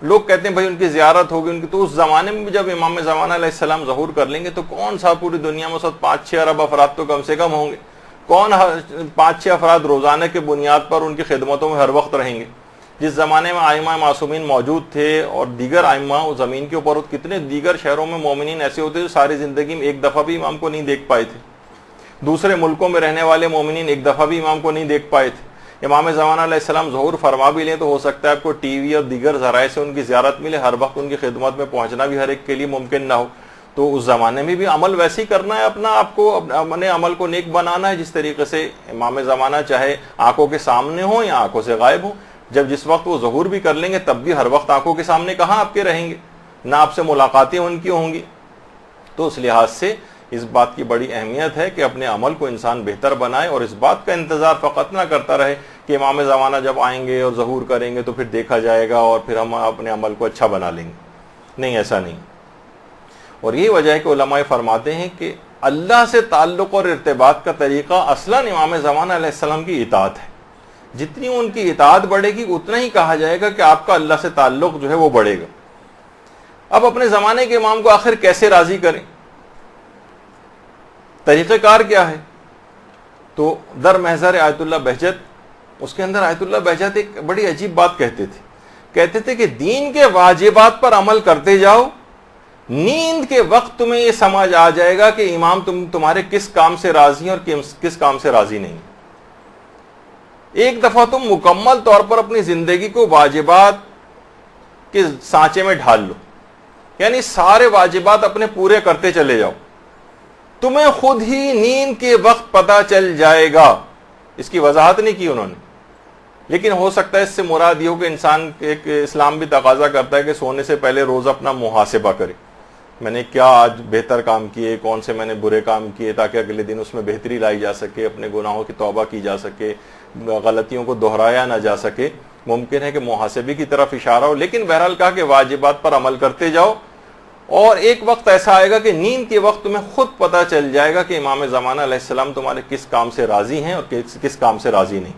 لوگ کہتے ہیں بھائی ان کی زیارت ہوگی ان کی، تو اس زمانے میں بھی جب امام زمانہ علیہ السلام ظہور کر لیں گے تو کون سا پوری دنیا میں 5-6 ارب افراد تو کم سے کم ہوں گے. کون 5-6 افراد روزانہ کے بنیاد پر ان کی خدمتوں میں ہر وقت رہیں گے. جس زمانے میں ائمہ معصومین موجود تھے اور دیگر ائمہ زمین کے اوپر، کتنے دیگر شہروں میں مومنین ایسے ہوتے جو ساری زندگی میں ایک دفعہ بھی امام کو نہیں دیکھ پائے تھے. دوسرے ملکوں میں رہنے والے مومنین ایک دفعہ بھی امام کو نہیں دیکھ پائے تھے. امام زمانہ علیہ السلام ظہور فرما بھی لیں تو ہو سکتا ہے آپ کو ٹی وی اور دیگر ذرائع سے ان کی زیارت ملے، ہر وقت ان کی خدمت میں پہنچنا بھی ہر ایک کے لیے ممکن نہ ہو. تو اس زمانے میں بھی عمل ویسے ہی کرنا ہے، اپنا آپ کو اپنے عمل کو نیک بنانا ہے جس طریقے سے امام زمانہ چاہے آنکھوں کے سامنے ہوں یا آنکھوں سے غائب ہوں. جس وقت وہ ظہور بھی کر لیں گے تب بھی ہر وقت آنکھوں کے سامنے کہاں آپ کے رہیں گے، نہ آپ سے ملاقاتیں ان کی ہوں گی. تو اس لحاظ سے اس بات کی بڑی اہمیت ہے کہ اپنے عمل کو انسان بہتر بنائے اور اس بات کا انتظار فقط نہ کرتا رہے کہ امام زمانہ جب آئیں گے اور ظہور کریں گے تو پھر دیکھا جائے گا اور پھر ہم اپنے عمل کو اچھا بنا لیں گے. نہیں، ایسا نہیں. اور یہی وجہ ہے کہ علماء فرماتے ہیں کہ اللہ سے تعلق اور ارتباط کا طریقہ اصلاً امام زمانہ علیہ السلام کی اطاعت ہے. جتنی ان کی اطاعت بڑھے گی اتنا ہی کہا جائے گا کہ آپ کا اللہ سے تعلق جو ہے وہ بڑھے گا. اب اپنے زمانے کے امام کو آخر کیسے راضی کریں، طریقہ کار کیا ہے؟ تو در محضر آیت اللہ بہجت، اس کے اندر آیت اللہ بہجت ایک بڑی عجیب بات کہتے تھے کہ دین کے واجبات پر عمل کرتے جاؤ، نیند کے وقت تمہیں یہ سمجھ آ جائے گا کہ امام تمہارے کس کام سے راضی ہیں اور کس کام سے راضی نہیں. ایک دفعہ تم مکمل طور پر اپنی زندگی کو واجبات کے سانچے میں ڈھال لو، یعنی سارے واجبات اپنے پورے کرتے چلے جاؤ، تمہیں خود ہی نیند کے وقت پتہ چل جائے گا. اس کی وضاحت نہیں کی انہوں نے، لیکن ہو سکتا ہے اس سے مراد یہ ہو کہ انسان ایک اسلام بھی تقاضا کرتا ہے کہ سونے سے پہلے روز اپنا محاسبہ کرے، میں نے کیا آج بہتر کام کیے، کون سے میں نے برے کام کیے، تاکہ اگلے دن اس میں بہتری لائی جا سکے، اپنے گناہوں کی توبہ کی جا سکے، غلطیوں کو دہرایا نہ جا سکے. ممکن ہے کہ محاسبے کی طرف اشارہ ہو، لیکن بہرحال کہا کہ واجبات پر عمل کرتے جاؤ اور ایک وقت ایسا آئے گا کہ نیند کے وقت تمہیں خود پتہ چل جائے گا کہ امام زمانہ علیہ السلام تمہارے کس کام سے راضی ہیں اور کس کام سے راضی نہیں.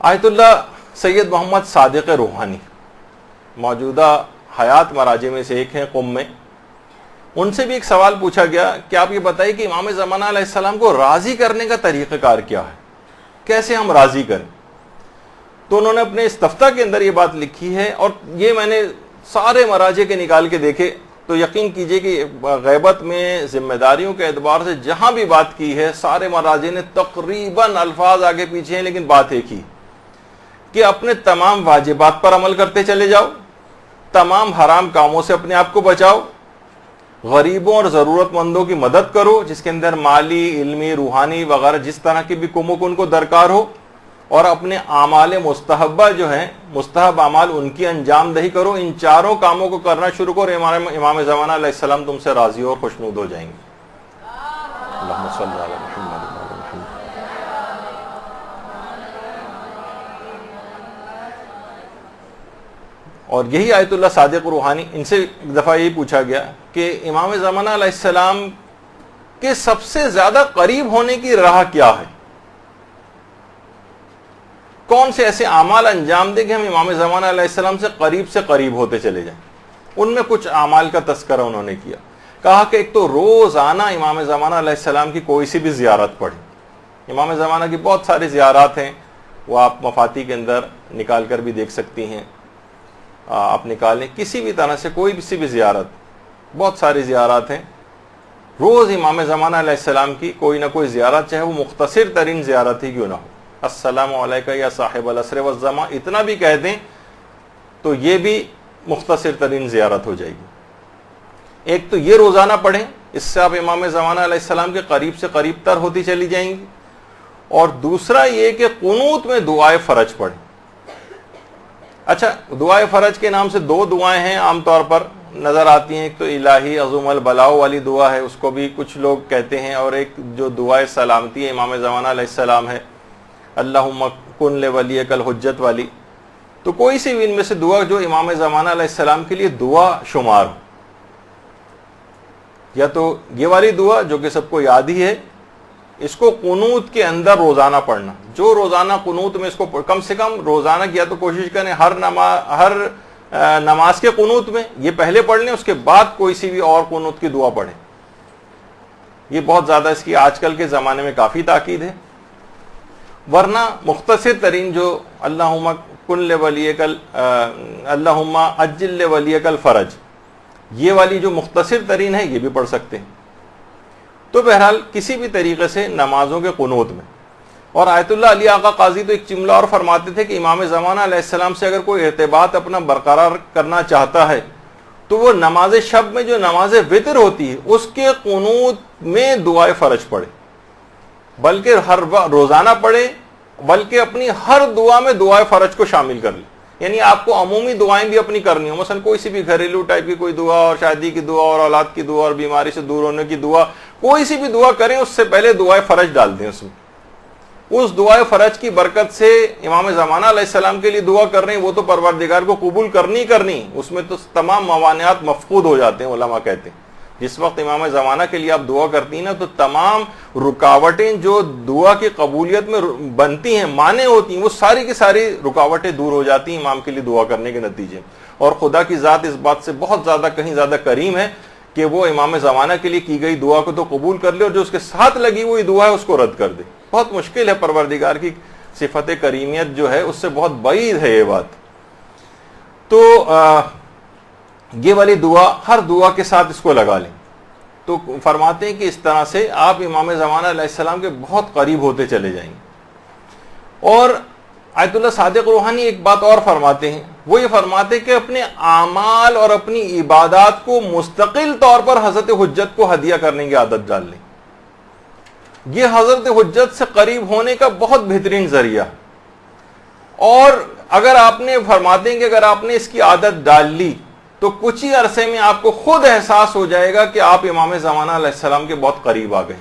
آیت اللہ سید محمد صادق روحانی موجودہ حیات مراجع میں سے ایک ہیں قم میں. ان سے بھی ایک سوال پوچھا گیا کہ آپ یہ بتائیے کہ امام زمانہ علیہ السلام کو راضی کرنے کا طریقہ کار کیا ہے، کیسے ہم راضی کریں. تو انہوں نے اپنے استفتاء کے اندر یہ بات لکھی ہے، اور یہ میں نے سارے مراجع کے نکال کے دیکھے تو یقین کیجئے کہ غیبت میں ذمہ داریوں کے اعتبار سے جہاں بھی بات کی ہے سارے مراجع نے تقریباً الفاظ آگے پیچھے ہیں لیکن بات ایک ہی کہ اپنے تمام واجبات پر عمل کرتے چلے جاؤ، تمام حرام کاموں سے اپنے آپ کو بچاؤ، غریبوں اور ضرورت مندوں کی مدد کرو جس کے اندر مالی، علمی، روحانی وغیرہ جس طرح کی بھی کمک ان کو درکار ہو، اور اپنے اعمال مستحبہ جو ہیں مستحب اعمال ان کی انجام دہی کرو. ان چاروں کاموں کو کرنا شروع کرو، امام زمانہ علیہ السلام تم سے راضی اور خوشنود ہو جائیں گے. اللہم صلی علی محمد وعلی محمد. اور یہی آیت اللہ صادق روحانی، ان سے ایک دفعہ یہی پوچھا گیا کہ امام زمانہ علیہ السلام کے سب سے زیادہ قریب ہونے کی راہ کیا ہے، کون سے ایسے اعمال انجام دیں کہ ہم امام زمانہ علیہ السلام سے قریب ہوتے چلے جائیں. ان میں کچھ اعمال کا تذکرہ انہوں نے کیا. کہا کہ ایک تو روزانہ امام زمانہ علیہ السلام کی کوئی سی بھی زیارت پڑھیں. امام زمانہ کی بہت ساری زیارات ہیں، وہ آپ مفاتی کے اندر نکال کر بھی دیکھ سکتی ہیں. آپ نکالیں کسی بھی طرح سے کوئی سی بھی زیارت، بہت ساری زیارات ہیں. روز امام زمانہ علیہ السلام کی کوئی نہ کوئی زیارت، چاہے وہ مختصر ترین زیارت ہی کیوں نہ ہو. السلام علیکہ یا صاحب العصر والزمان اتنا بھی کہہ دیں تو یہ بھی مختصر ترین زیارت ہو جائے گی. ایک تو یہ روزانہ پڑھیں، اس سے آپ امام زمانہ علیہ السلام کے قریب سے قریب تر ہوتی چلی جائیں گی. اور دوسرا یہ کہ قنوت میں دعائے فرج پڑھیں. اچھا، دعائے فرج کے نام سے دو دعائیں ہیں عام طور پر نظر آتی ہیں. ایک تو الہی عظم البلاؤ والی دعا ہے، اس کو بھی کچھ لوگ کہتے ہیں، اور ایک جو دعائے سلامتی ہے امام زمانہ علیہ السلام ہے، اللہم کن لولیک الحجت والی. تو کوئی سی ان میں سے دعا جو امام زمانہ علیہ السلام کے لیے دعا شمار ہو. یا تو یہ والی دعا جو کہ سب کو یاد ہی ہے، اس کو قنوت کے اندر روزانہ پڑھنا. جو روزانہ قنوت میں اس کو کم سے کم روزانہ کیا تو کوشش کریں ہر نماز کے قنوت میں یہ پہلے پڑھ لیں، اس کے بعد کوئی سی بھی اور قنوت کی دعا پڑھیں. یہ بہت زیادہ اس کی آج کل کے زمانے میں کافی تاکید ہے. ورنہ مختصر ترین جو اللہم کن لولیک اللہم عجل لولیک الفرج، یہ والی جو مختصر ترین ہے یہ بھی پڑھ سکتے ہیں. تو بہرحال کسی بھی طریقے سے نمازوں کے قنوت میں. اور آیت اللہ علی آقا قاضی تو ایک جملہ اور فرماتے تھے کہ امام زمانہ علیہ السلام سے اگر کوئی ارتباط اپنا برقرار کرنا چاہتا ہے تو وہ نماز شب میں جو نماز وتر ہوتی ہے اس کے قنوت میں دعائے فرج پڑھے، بلکہ ہر روزانہ پڑھے، بلکہ اپنی ہر دعا میں دعائے فرج کو شامل کر لے. یعنی آپ کو عمومی دعائیں بھی اپنی کرنی ہو، مثلا کوئی سی بھی گھریلو ٹائپ کی کوئی دعا، اور شادی کی دعا، اور اولاد کی دعا، اور بیماری سے دور ہونے کی دعا، کوئی سی بھی دعا کریں اس سے پہلے دعائے فرج ڈال دیں. اس دعائے فرج کی برکت سے امام زمانہ علیہ السلام کے لیے دعا کر رہے ہیں، وہ تو پروردگار کو قبول کرنی، اس میں تو تمام موانعات مفقود ہو جاتے ہیں. علماء کہتے ہیں جس وقت امام زمانہ کے لیے آپ دعا کرتی ہیں نا تو تمام رکاوٹیں جو دعا کی قبولیت میں بنتی ہیں، مانع ہوتی ہیں، وہ ساری کی ساری رکاوٹیں دور ہو جاتی ہیں امام کے لیے دعا کرنے کے نتیجے. اور خدا کی ذات اس بات سے بہت زیادہ کہیں زیادہ کریم ہے کہ وہ امام زمانہ کے لیے کی گئی دعا کو تو قبول کر لے، اور جو اس کے ساتھ لگی ہوئی دعا ہے اس کو رد کر دے. بہت مشکل ہے، پروردگار کی صفت کریمیت جو ہے اس سے بہت بعید ہے یہ بات. تو یہ والی دعا ہر دعا کے ساتھ اس کو لگا لیں. تو فرماتے ہیں کہ اس طرح سے آپ امام زمانہ علیہ السلام کے بہت قریب ہوتے چلے جائیں گے. اور آیت اللہ صادق روحانی ایک بات اور فرماتے ہیں، وہ یہ فرماتے ہیں کہ اپنے اعمال اور اپنی عبادات کو مستقل طور پر حضرت حجت کو ہدیہ کرنے کی عادت ڈال لیں. یہ حضرت حجت سے قریب ہونے کا بہت بہترین ذریعہ. اور اگر آپ نے فرماتے ہیں کہ اگر آپ نے اس کی عادت ڈال لی تو کچھ ہی عرصے میں آپ کو خود احساس ہو جائے گا کہ آپ امام زمانہ علیہ السلام کے بہت قریب آ گئے.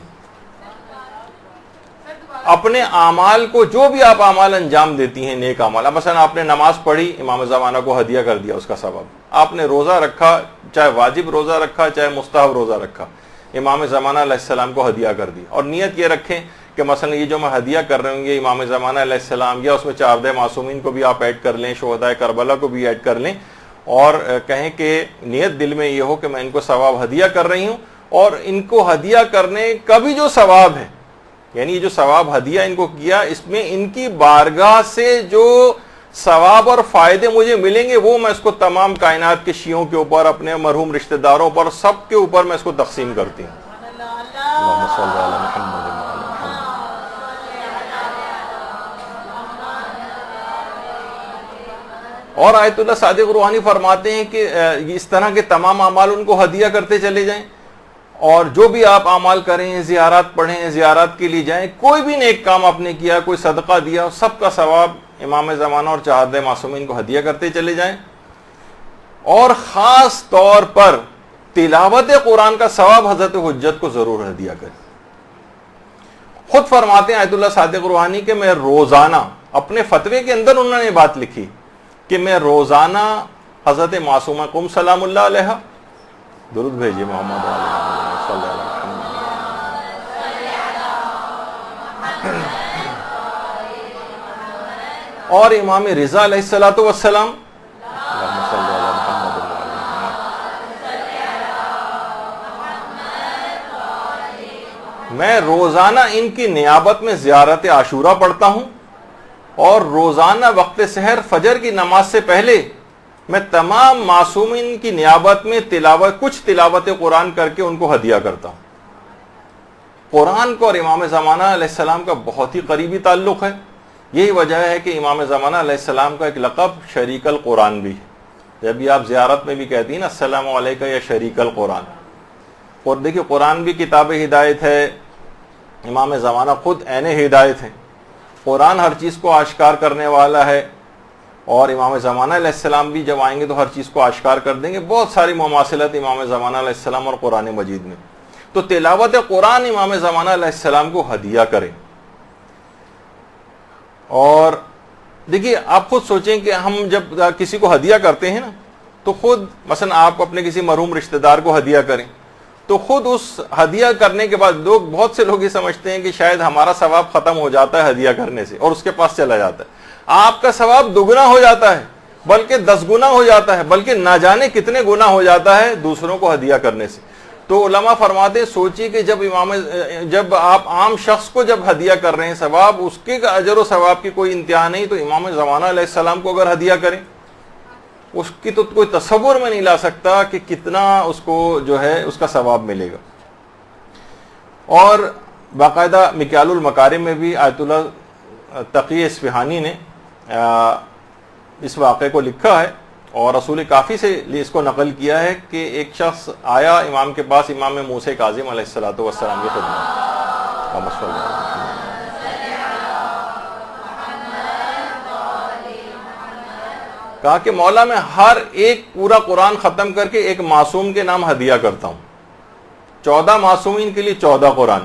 اپنے اعمال کو، جو بھی آپ اعمال انجام دیتی ہیں نیک اعمال، مثلا آپ نے نماز پڑھی، امام زمانہ کو ہدیہ کر دیا اس کا ثواب. آپ نے روزہ رکھا، چاہے واجب روزہ رکھا چاہے مستحب روزہ رکھا، امام زمانہ علیہ السلام کو ہدیہ کر دی. اور نیت یہ رکھیں کہ مثلا یہ جو میں ہدیہ کر رہے ہوں گے امام زمانہ علیہ السلام، یا اس میں 4 معصومین کو بھی آپ ایڈ کر لیں، شہداء کربلا کو بھی ایڈ کر لیں، اور کہیں کہ نیت دل میں یہ ہو کہ میں ان کو ثواب ہدیہ کر رہی ہوں، اور ان کو ہدیہ کرنے کا بھی جو ثواب ہے، یعنی یہ جو ثواب ہدیہ ان کو کیا، اس میں ان کی بارگاہ سے جو ثواب اور فائدے مجھے ملیں گے وہ میں اس کو تمام کائنات کے شیعوں کے اوپر، اپنے مرحوم رشتہ داروں پر، سب کے اوپر میں اس کو تقسیم کرتی ہوں. اللہم صلی علی محمد. اور آیت اللہ صادق روحانی فرماتے ہیں کہ اس طرح کے تمام اعمال ان کو ہدیہ کرتے چلے جائیں، اور جو بھی آپ اعمال کریں، زیارات پڑھیں، زیارات کے لیے جائیں، کوئی بھی نیک کام آپ نے کیا، کوئی صدقہ دیا، سب کا ثواب امام زمانہ اور 4 معصومین کو ہدیہ کرتے چلے جائیں. اور خاص طور پر تلاوت قرآن کا ثواب حضرت حجت کو ضرور ہدیہ کریں. خود فرماتے ہیں آیت اللہ صادق روحانی کہ میں روزانہ، اپنے فتوے کے اندر انہوں نے بات لکھی کہ میں روزانہ حضرت معصومہ قم سلام اللہ علیہ، درود بھیجیے محمد صلی اللہ علیہ وسلم، اور امام رضا علیہ الصلوۃ والسلام، میں روزانہ ان کی نیابت میں زیارت عاشورہ پڑھتا ہوں، اور روزانہ وقت سحر فجر کی نماز سے پہلے میں تمام معصومین کی نیابت میں کچھ تلاوت قرآن کر کے ان کو ہدیہ کرتا ہوں. قرآن کو اور امام زمانہ علیہ السلام کا بہت ہی قریبی تعلق ہے. یہی وجہ ہے کہ امام زمانہ علیہ السلام کا ایک لقب شریک القرآن بھی ہے. جب بھی آپ زیارت میں بھی کہتی ہیں نا السلام علیکم یا شریک القرآن. اور دیکھیے قرآن بھی کتاب ہدایت ہے، امام زمانہ خود عین ہدایت ہیں. قرآن ہر چیز کو آشکار کرنے والا ہے، اور امام زمانہ علیہ السلام بھی جب آئیں گے تو ہر چیز کو آشکار کر دیں گے. بہت ساری مماثلت امام زمانہ علیہ السلام اور قرآن مجید میں. تو تلاوت قرآن امام زمانہ علیہ السلام کو ہدیہ کریں. اور دیکھیے آپ خود سوچیں کہ ہم جب کسی کو ہدیہ کرتے ہیں نا تو خود مثلا آپ اپنے کسی مرحوم رشتہ دار کو ہدیہ کریں تو خود اس ہدیہ کرنے کے بعد بہت سے لوگ یہ سمجھتے ہیں کہ شاید ہمارا ثواب ختم ہو جاتا ہے ہدیہ کرنے سے اور اس کے پاس چلا جاتا ہے. آپ کا ثواب دگنا ہو جاتا ہے, بلکہ 10 گنا ہو جاتا ہے, بلکہ نہ جانے کتنے گنا ہو جاتا ہے دوسروں کو ہدیہ کرنے سے. تو علماء فرماتے ہیں سوچیے کہ جب آپ عام شخص کو جب ہدیہ کر رہے ہیں ثواب اس کے اجر و ثواب کی کوئی انتہا نہیں, تو امام زمانہ علیہ السلام کو اگر ہدیہ کریں اس کی تو کوئی تصور میں نہیں لا سکتا کہ کتنا اس کو جو ہے اس کا ثواب ملے گا. اور باقاعدہ مکیال المکارم میں بھی آیت اللہ تقی اصفہانی نے اس واقعے کو لکھا ہے اور رسول کافی سے اس کو نقل کیا ہے کہ ایک شخص آیا امام کے پاس, امام موسیٰ کاظم علیہ السلام کی خدمت. کہا کہ مولا میں ہر ایک پورا قرآن ختم کر کے ایک معصوم کے نام ہدیہ کرتا ہوں, 14 معصومین کے لیے 14 قرآن,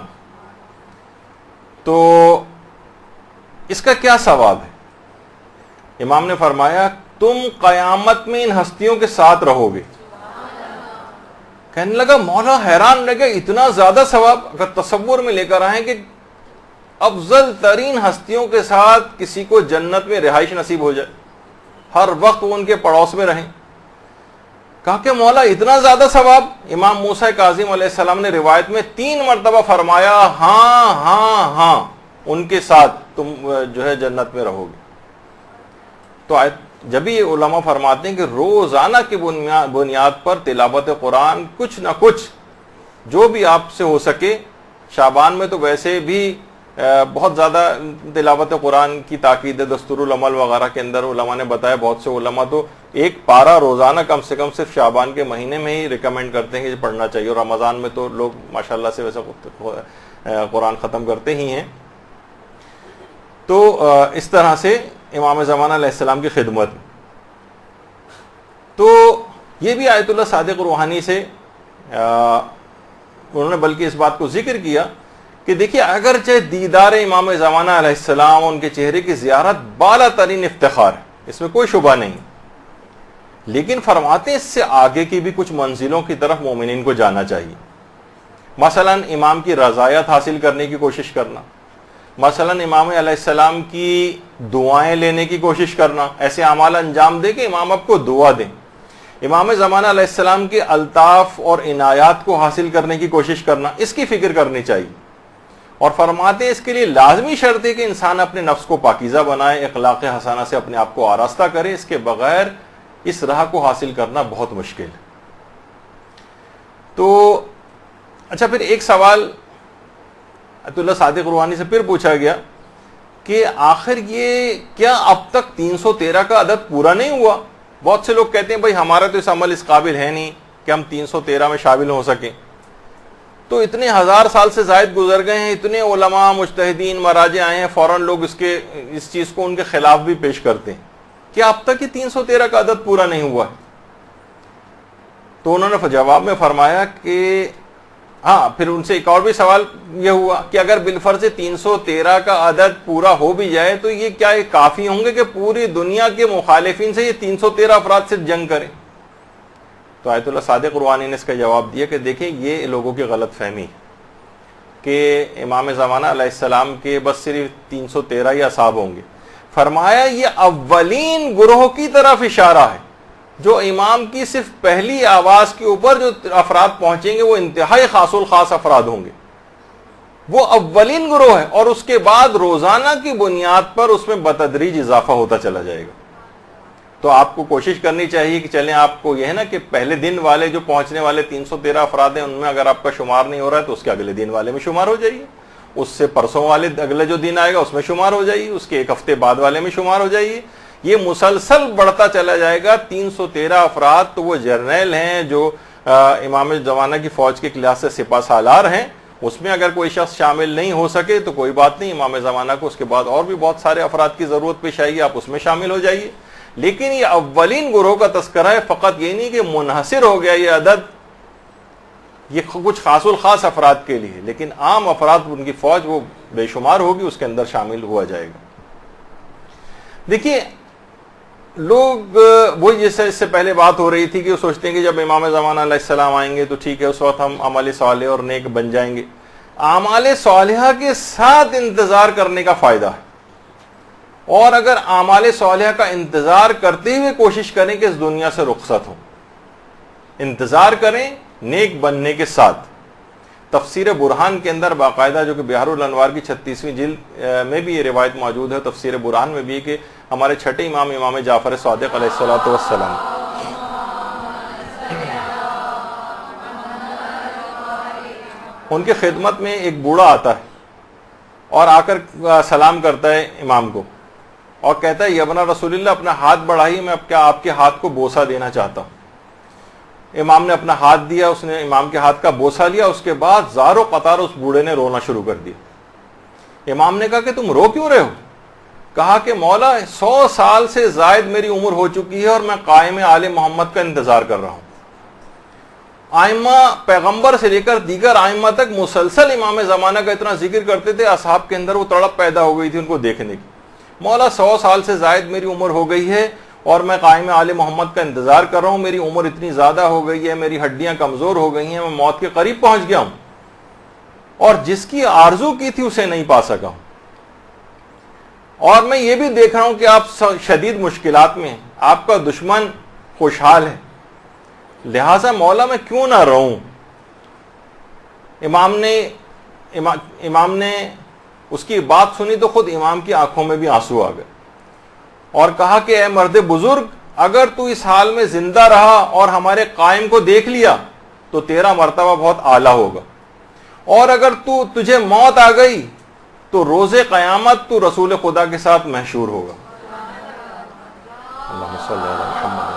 تو اس کا کیا ثواب ہے؟ امام نے فرمایا تم قیامت میں ان ہستیوں کے ساتھ رہو گے. کہنے لگا مولا حیران لگے اتنا زیادہ ثواب. اگر تصور میں لے کر آئیں کہ افضل ترین ہستیوں کے ساتھ کسی کو جنت میں رہائش نصیب ہو جائے, ہر وقت وہ ان کے پڑوس میں رہیں. کہا کہ مولا اتنا زیادہ ثواب؟ امام موسیٰ کاظم علیہ السلام نے روایت میں 3 مرتبہ فرمایا ہاں ہاں ہاں ان کے ساتھ تم جو ہے جنت میں رہو گے. تو جب یہ علماء فرماتے ہیں کہ روزانہ کی بنیاد پر تلاوت قرآن کچھ نہ کچھ جو بھی آپ سے ہو سکے, شعبان میں تو ویسے بھی بہت زیادہ تلاوت قرآن کی تاکید ہے, دستور العمل وغیرہ کے اندر علماء نے بتایا, بہت سے علماء تو ایک پارہ روزانہ کم سے کم صرف شعبان کے مہینے میں ہی ریکمینڈ کرتے ہیں کہ پڑھنا چاہیے, اور رمضان میں تو لوگ ماشاءاللہ سے ویسا قرآن ختم کرتے ہی ہیں. تو اس طرح سے امام زمانہ علیہ السلام کی خدمت. تو یہ بھی آیت اللہ صادق روحانی سے انہوں نے بلکہ اس بات کو ذکر کیا کہ دیکھیے اگرچہ دیدار امام زمانہ علیہ السلام ان کے چہرے کی زیارت بالا ترین افتخار ہے, اس میں کوئی شبہ نہیں, لیکن فرماتے اس سے آگے کی بھی کچھ منزلوں کی طرف مومنین کو جانا چاہیے. مثلا امام کی رضایت حاصل کرنے کی کوشش کرنا, مثلا امام علیہ السلام کی دعائیں لینے کی کوشش کرنا, ایسے اعمال انجام دے کہ امام آپ کو دعا دیں. امام زمانہ علیہ السلام کے الطاف اور عنایات کو حاصل کرنے کی کوشش کرنا, اس کی فکر کرنی چاہیے. اور فرماتے ہیں اس کے لیے لازمی شرط ہے کہ انسان اپنے نفس کو پاکیزہ بنائے, اخلاق حسنہ سے اپنے آپ کو آراستہ کرے, اس کے بغیر اس راہ کو حاصل کرنا بہت مشکل ہے. تو اچھا, پھر ایک سوال آیت اللہ صادق روحانی سے پھر پوچھا گیا کہ آخر یہ کیا اب تک 313 کا عدد پورا نہیں ہوا؟ بہت سے لوگ کہتے ہیں بھائی ہمارا تو اس عمل اس قابل ہے نہیں کہ ہم 313 میں شامل ہو سکیں. تو اتنے 1000 سال سے زائد گزر گئے ہیں, اتنے علماء مجتہدین مراجع آئے ہیں, فوراً لوگ اس چیز کو ان کے خلاف بھی پیش کرتے ہیں کہ اب تک یہ 313 کا عدد پورا نہیں ہوا ہے. تو انہوں نے جواب میں فرمایا کہ ہاں, پھر ان سے ایک اور بھی سوال یہ ہوا کہ اگر بالفرض 313 کا عدد پورا ہو بھی جائے تو یہ کیا یہ کافی ہوں گے کہ پوری دنیا کے مخالفین سے یہ 313 افراد صرف جنگ کریں؟ تو آیت اللہ صادق روحانی نے اس کا جواب دیا کہ دیکھیں یہ لوگوں کی غلط فہمی کہ امام زمانہ علیہ السلام کے بس صرف 313 ہی اصحاب ہوں گے. فرمایا یہ اولین گروہ کی طرف اشارہ ہے, جو امام کی صرف پہلی آواز کے اوپر جو افراد پہنچیں گے وہ انتہائی خاص الخاص افراد ہوں گے, وہ اولین گروہ ہے, اور اس کے بعد روزانہ کی بنیاد پر اس میں بتدریج اضافہ ہوتا چلا جائے گا. تو آپ کو کوشش کرنی چاہیے کہ چلیں, آپ کو یہ ہے نا کہ پہلے دن والے جو پہنچنے والے 313 افراد ہیں ان میں اگر آپ کا شمار نہیں ہو رہا ہے تو اس کے اگلے دن والے میں شمار ہو جائیے, اس سے پرسوں والے اگلے جو دن آئے گا اس میں شمار ہو جائیے, اس کے ایک ہفتے بعد والے میں شمار ہو جائیے. یہ مسلسل بڑھتا چلا جائے گا. 313 افراد تو وہ جرنیل ہیں جو امام زمانہ کی فوج کے کلاس سے سپہ سالار ہیں, اس میں اگر کوئی شخص شامل نہیں ہو سکے تو کوئی بات نہیں, امام زمانہ کو اس کے بعد اور بھی بہت سارے افراد کی ضرورت پیش آئے گی, آپ اس میں شامل ہو جائیے. لیکن یہ اولین گروہ کا تذکرہ ہے, فقط یہ نہیں کہ منحصر ہو گیا یہ عدد یہ کچھ خاص الخاص افراد کے لیے, لیکن عام افراد ان کی فوج وہ بے شمار ہوگی, اس کے اندر شامل ہوا جائے گا. دیکھیے لوگ وہی جیسے اس سے پہلے بات ہو رہی تھی کہ وہ سوچتے ہیں کہ جب امام زمانہ علیہ السلام آئیں گے تو ٹھیک ہے، اس وقت ہم عمل صالح اور نیک بن جائیں گے. اعمال صالحہ کے ساتھ انتظار کرنے کا فائدہ ہے. اور اگر اعمال صالحہ کا انتظار کرتے ہوئے کوشش کریں کہ اس دنیا سے رخصت ہو، انتظار کریں نیک بننے کے ساتھ. تفسیر برہان کے اندر باقاعدہ، جو کہ بحار الانوار کی 36ویں جلد میں بھی یہ روایت موجود ہے، تفسیر برہان میں بھی، کہ ہمارے چھٹے امام، امام جعفر صادق علیہ الصلوۃ والسلام، ان کی خدمت میں ایک بوڑھا آتا ہے اور آ کر سلام کرتا ہے امام کو اور کہتا ہے یبنا رسول اللہ، اپنا ہاتھ بڑھائیے، میں آپ کے ہاتھ کو بوسہ دینا چاہتا ہوں. امام نے اپنا ہاتھ دیا، اس نے امام کے ہاتھ کا بوسہ لیا. اس کے بعد زارو قطار اس بوڑھے نے رونا شروع کر دیا. امام نے کہا کہ تم رو کیوں رہے ہو؟ کہا کہ مولا 100 سال سے زائد میری عمر ہو چکی ہے اور میں قائم آل محمد کا انتظار کر رہا ہوں. آئمہ پیغمبر سے لے کر دیگر آئمہ تک مسلسل امام زمانہ کا اتنا ذکر کرتے تھے، اصحاب کے اندر وہ تڑپ پیدا ہو گئی تھی ان کو دیکھنے کی. مولا 100 سال سے زائد میری عمر ہو گئی ہے اور میں قائم آل محمد کا انتظار کر رہا ہوں. میری عمر اتنی زیادہ ہو گئی ہے، میری ہڈیاں کمزور ہو گئی ہیں، میں موت کے قریب پہنچ گیا ہوں اور جس کی آرزو کی تھی اسے نہیں پا سکا ہوں. اور میں یہ بھی دیکھ رہا ہوں کہ آپ شدید مشکلات میں ہیں، آپ کا دشمن خوشحال ہے، لہذا مولا میں کیوں نہ رہوں. امام نے اس کی بات سنی تو خود امام کی آنکھوں میں بھی آنسو آ گئے اور کہا کہ اے مرد بزرگ، اگر تو اس حال میں زندہ رہا اور ہمارے قائم کو دیکھ لیا تو تیرا مرتبہ بہت اعلیٰ ہوگا، اور اگر تجھے موت آ گئی تو روز قیامت تو رسول خدا کے ساتھ محشور ہوگا. اللہم صلی علی محمد.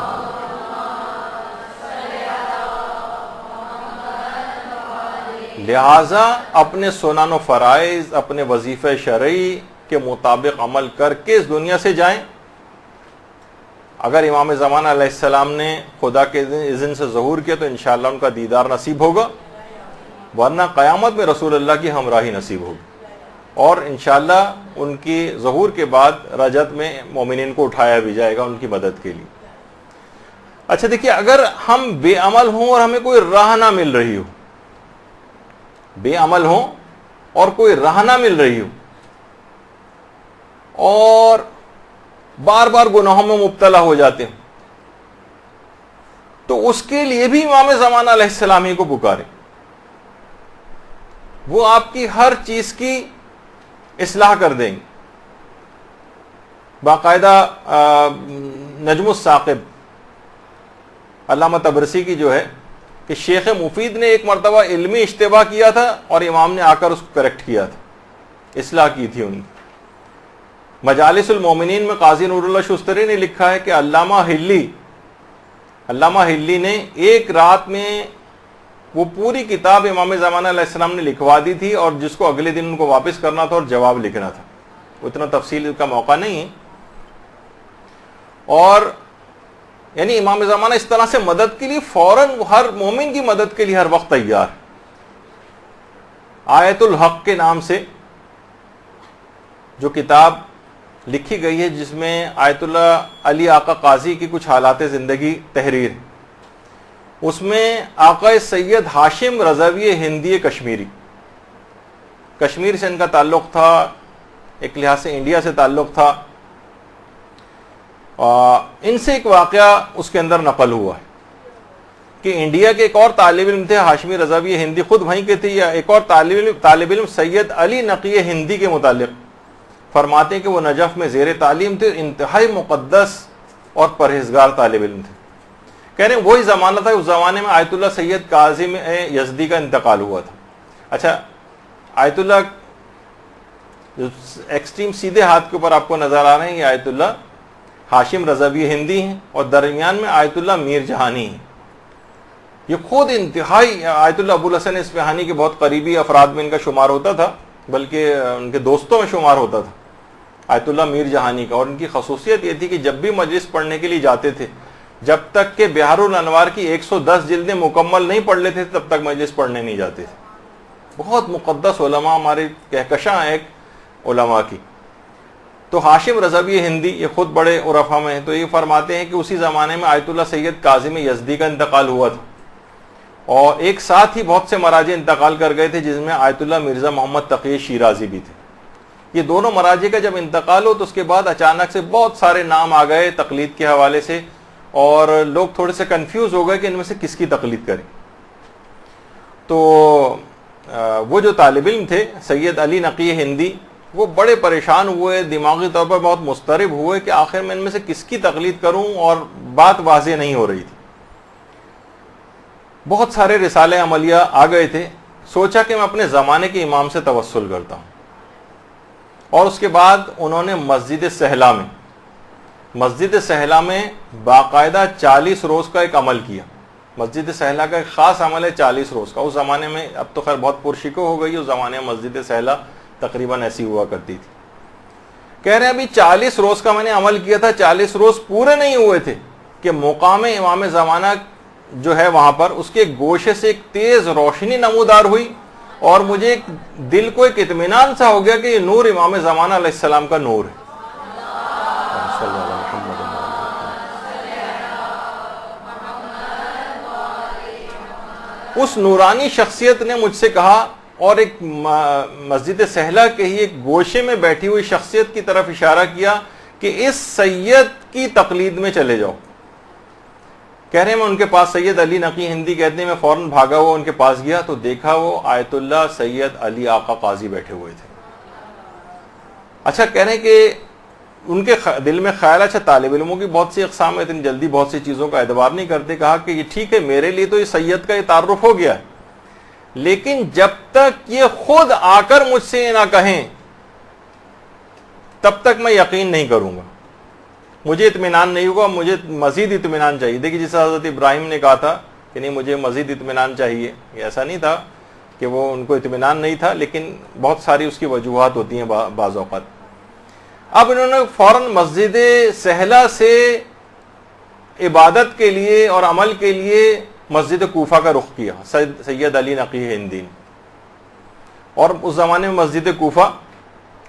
لہذا اپنے سنن و فرائض، اپنے وظیفہ شرعی کے مطابق عمل کر کے اس دنیا سے جائیں. اگر امام زمانہ علیہ السلام نے خدا کے اذن سے ظہور کیا تو انشاءاللہ ان کا دیدار نصیب ہوگا، ورنہ قیامت میں رسول اللہ کی ہمراہی نصیب ہوگی اور انشاءاللہ ان کی ظہور کے بعد رجت میں مومنین کو اٹھایا بھی جائے گا ان کی مدد کے لیے. اچھا دیکھیے، اگر ہم بے عمل ہوں اور ہمیں کوئی راہ نہ مل رہی ہو، بے عمل ہوں اور کوئی راہ نہ مل رہی ہو اور بار بار گناہوں میں مبتلا ہو جاتے ہیں، تو اس کے لیے بھی امام زمانہ علیہ السلام ہی کو پکارے. وہ آپ کی ہر چیز کی اصلاح کر دیں گے. باقاعدہ نجم الثاقب علامہ طبرسی کی جو ہے کہ شیخ مفید نے ایک مرتبہ علمی اشتباہ کیا تھا اور امام نے آ کر اس کو کریکٹ کیا تھا، اصلاح کی تھی ان کی. مجالس المومنین میں قاضی نور اللہ شستری نے لکھا ہے کہ علامہ ہلی نے ایک رات میں وہ پوری کتاب امام زمانہ علیہ السلام نے لکھوا دی تھی اور جس کو اگلے دن ان کو واپس کرنا تھا اور جواب لکھنا تھا. اتنا تفصیل کا موقع نہیں ہے. اور یعنی امام زمانہ اس طرح سے مدد کے لیے فوراً ہر مومن کی مدد کے لیے ہر وقت تیار. آیت الحق کے نام سے جو کتاب لکھی گئی ہے جس میں آیت اللہ علی آقا قاضی کی کچھ حالات زندگی تحریر، اس میں آقا سید ہاشم رضوی ہندی کشمیری، کشمیر سے ان کا تعلق تھا، ایک لحاظ سے انڈیا سے تعلق تھا. ان سے ایک واقعہ اس کے اندر نقل ہوا ہے کہ انڈیا کے ایک اور طالب علم تھے ہاشمی رضوی ہندی، خود وہیں کے تھے، یا ایک اور طالب علم سید علی نقی ہندی کے متعلق فرماتے ہیں کہ وہ نجف میں زیر تعلیم تھے، انتہائی مقدس اور پرہیزگار طالب علم تھے. کہہ رہے ہیں وہی زمانہ تھا، اس زمانے میں آیت اللہ سید کاظم یزدی کا انتقال ہوا تھا. اچھا، آیت اللہ جو ایکسٹریم سیدھے ہاتھ کے اوپر آپ کو نظر آ رہے ہیں یہ آیت اللہ ہاشم رضوی ہندی ہیں اور درمیان میں آیت اللہ میر جہانی ہیں. یہ خود انتہائی آیت اللہ ابو الحسن اصفہانی کے بہت قریبی افراد میں ان کا شمار ہوتا تھا، بلکہ ان کے دوستوں میں شمار ہوتا تھا آیت اللہ میر جہانی کا. اور ان کی خصوصیت یہ تھی کہ جب بھی مجلس پڑھنے کے لیے جاتے تھے، جب تک کہ بحار الانوار کی 110 جلدیں مکمل نہیں پڑھ لیتے تھے تب تک مجلس پڑھنے نہیں جاتے تھے. بہت مقدس علماء، ہمارے کہکشاں ایک علماء کی. تو ہاشم رضوی ہندی یہ خود بڑے عرفا میں ہیں، تو یہ فرماتے ہیں کہ اسی زمانے میں آیت اللہ سید کاظم یزدی کا انتقال ہوا تھا، اور ایک ساتھ ہی بہت سے مراجع انتقال کر گئے تھے، جس میں آیت اللہ مرزا محمد تقی شیرازی بھی تھے۔ یہ دونوں مراجع کا جب انتقال ہو تو اس کے بعد اچانک سے بہت سارے نام آ گئے تقلید کے حوالے سے، اور لوگ تھوڑے سے کنفیوز ہو گئے کہ ان میں سے کس کی تقلید کریں۔ تو وہ جو طالب علم تھے سید علی نقی ہندی، وہ بڑے پریشان ہوئے، دماغی طور پر بہت مضطرب ہوئے کہ آخر میں ان میں سے کس کی تقلید کروں، اور بات واضح نہیں ہو رہی تھی۔ بہت سارے رسالے عملیہ آ گئے تھے، سوچا کہ میں اپنے زمانے کے امام سے توسل کرتا ہوں، اور اس کے بعد انہوں نے مسجد سہلا میں باقاعدہ 40 روز کا ایک عمل کیا۔ مسجد سہلا کا ایک خاص عمل ہے 40 روز کا۔ اس زمانے میں، اب تو خیر بہت پرشکو ہو گئی، اس زمانے میں مسجد سہلا تقریباً ایسی ہوا کرتی تھی۔ کہہ رہے ہیں ابھی 40 روز کا میں نے عمل کیا تھا، 40 روز پورے نہیں ہوئے تھے کہ مقام امام زمانہ جو ہے وہاں پر اس کے گوشے سے ایک تیز روشنی نمودار ہوئی، اور مجھے دل کو ایک اطمینان سا ہو گیا کہ یہ نور امام زمانہ علیہ السلام کا نور ہے۔ اس نورانی شخصیت نے مجھ سے کہا، اور ایک مسجد سہلا کے ہی ایک گوشے میں بیٹھی ہوئی شخصیت کی طرف اشارہ کیا کہ اس سید کی تقلید میں چلے جاؤ۔ کہہ رہے ہیں میں ان کے پاس، سید علی نقی ہندی کہتے ہیں، میں فوراً بھاگا ہوا ان کے پاس گیا تو دیکھا وہ آیت اللہ سید علی آقا قاضی بیٹھے ہوئے تھے۔ اچھا، کہہ رہے ہیں کہ ان کے دل میں خیال، اچھا طالب علموں کی بہت سی اقسام ہے، اتنی جلدی بہت سی چیزوں کا اعتبار نہیں کرتے۔ کہا کہ یہ ٹھیک ہے، میرے لیے تو یہ سید کا یہ تعارف ہو گیا ہے، لیکن جب تک یہ خود آ کر مجھ سے یہ نہ کہیں تب تک میں یقین نہیں کروں گا، مجھے اطمینان نہیں ہوگا، مجھے مزید اطمینان چاہیے۔ دیکھیے جیسے حضرت ابراہیم نے کہا تھا کہ نہیں مجھے مزید اطمینان چاہیے، یہ ایسا نہیں تھا کہ وہ ان کو اطمینان نہیں تھا، لیکن بہت ساری اس کی وجوہات ہوتی ہیں بعض اوقات۔ اب انہوں نے فوراً مسجد سہلا سے عبادت کے لیے اور عمل کے لیے مسجد کوفہ کا رخ کیا، سید علی نقی ہندی، اور اس زمانے میں مسجد کوفہ،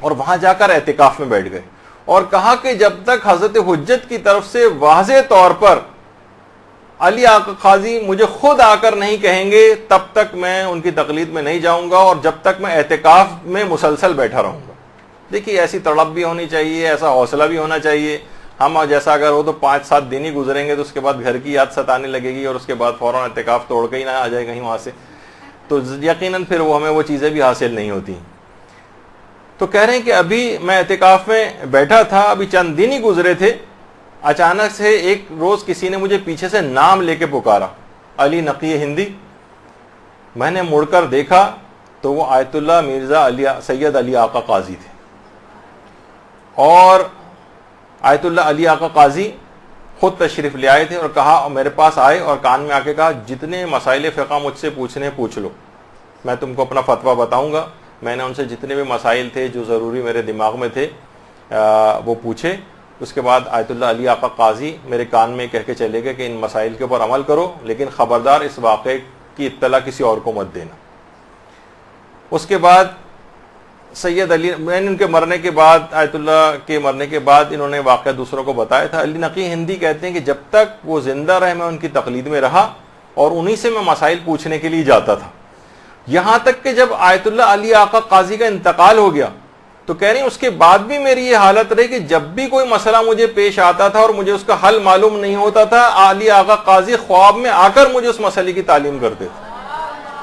اور وہاں جا کر اعتکاف میں بیٹھ گئے، اور کہا کہ جب تک حضرت حجت کی طرف سے واضح طور پر علی آقا قاضی مجھے خود آ کر نہیں کہیں گے تب تک میں ان کی تقلید میں نہیں جاؤں گا، اور جب تک میں اعتکاف میں مسلسل بیٹھا رہوں گا۔ دیکھیے ایسی تڑپ بھی ہونی چاہیے، ایسا حوصلہ بھی ہونا چاہیے۔ ہم جیسا اگر ہو تو 5-7 دن ہی گزریں گے تو اس کے بعد گھر کی یاد ستانے لگے گی، اور اس کے بعد فوراً اعتکاف توڑ کے ہی نہ آ جائے کہیں وہاں سے، تو یقیناً پھر ہمیں وہ چیزیں بھی حاصل نہیں ہوتی۔ تو کہہ رہے ہیں کہ ابھی میں اعتکاف میں بیٹھا تھا، ابھی چند دن ہی گزرے تھے، اچانک سے ایک روز کسی نے مجھے پیچھے سے نام لے کے پکارا، علی نقی ہندی۔ میں نے مڑ کر دیکھا تو وہ آیت اللہ مرزا سید علی آقا قاضی تھے، اور آیت اللہ علی آقا قاضی خود تشریف لے آئے تھے، اور کہا، میرے پاس آئے اور کان میں آ کے کہا جتنے مسائل فقہ مجھ سے پوچھنے پوچھ لو، میں تم کو اپنا فتویٰ بتاؤں گا۔ میں نے ان سے جتنے بھی مسائل تھے جو ضروری میرے دماغ میں تھے وہ پوچھے۔ اس کے بعد آیت اللہ علی آقا قاضی میرے کان میں کہہ کے چلے گئے کہ ان مسائل کے اوپر عمل کرو، لیکن خبردار اس واقعے کی اطلاع کسی اور کو مت دینا۔ اس کے بعد سید علی، میں نے ان کے مرنے کے بعد، آیت اللہ کے مرنے کے بعد انہوں نے واقعہ دوسروں کو بتایا تھا۔ علی نقی ہندی کہتے ہیں کہ جب تک وہ زندہ رہے میں ان کی تقلید میں رہا، اور انہی سے میں مسائل پوچھنے کے لیے جاتا تھا، یہاں تک کہ جب آیت اللہ علی آقا قاضی کا انتقال ہو گیا تو کہہ رہے ہیں اس کے بعد بھی میری یہ حالت رہی کہ جب بھی کوئی مسئلہ مجھے پیش آتا تھا اور مجھے اس کا حل معلوم نہیں ہوتا تھا، علی آقا قاضی خواب میں آ کر مجھے اس مسئلے کی تعلیم کرتے تھے۔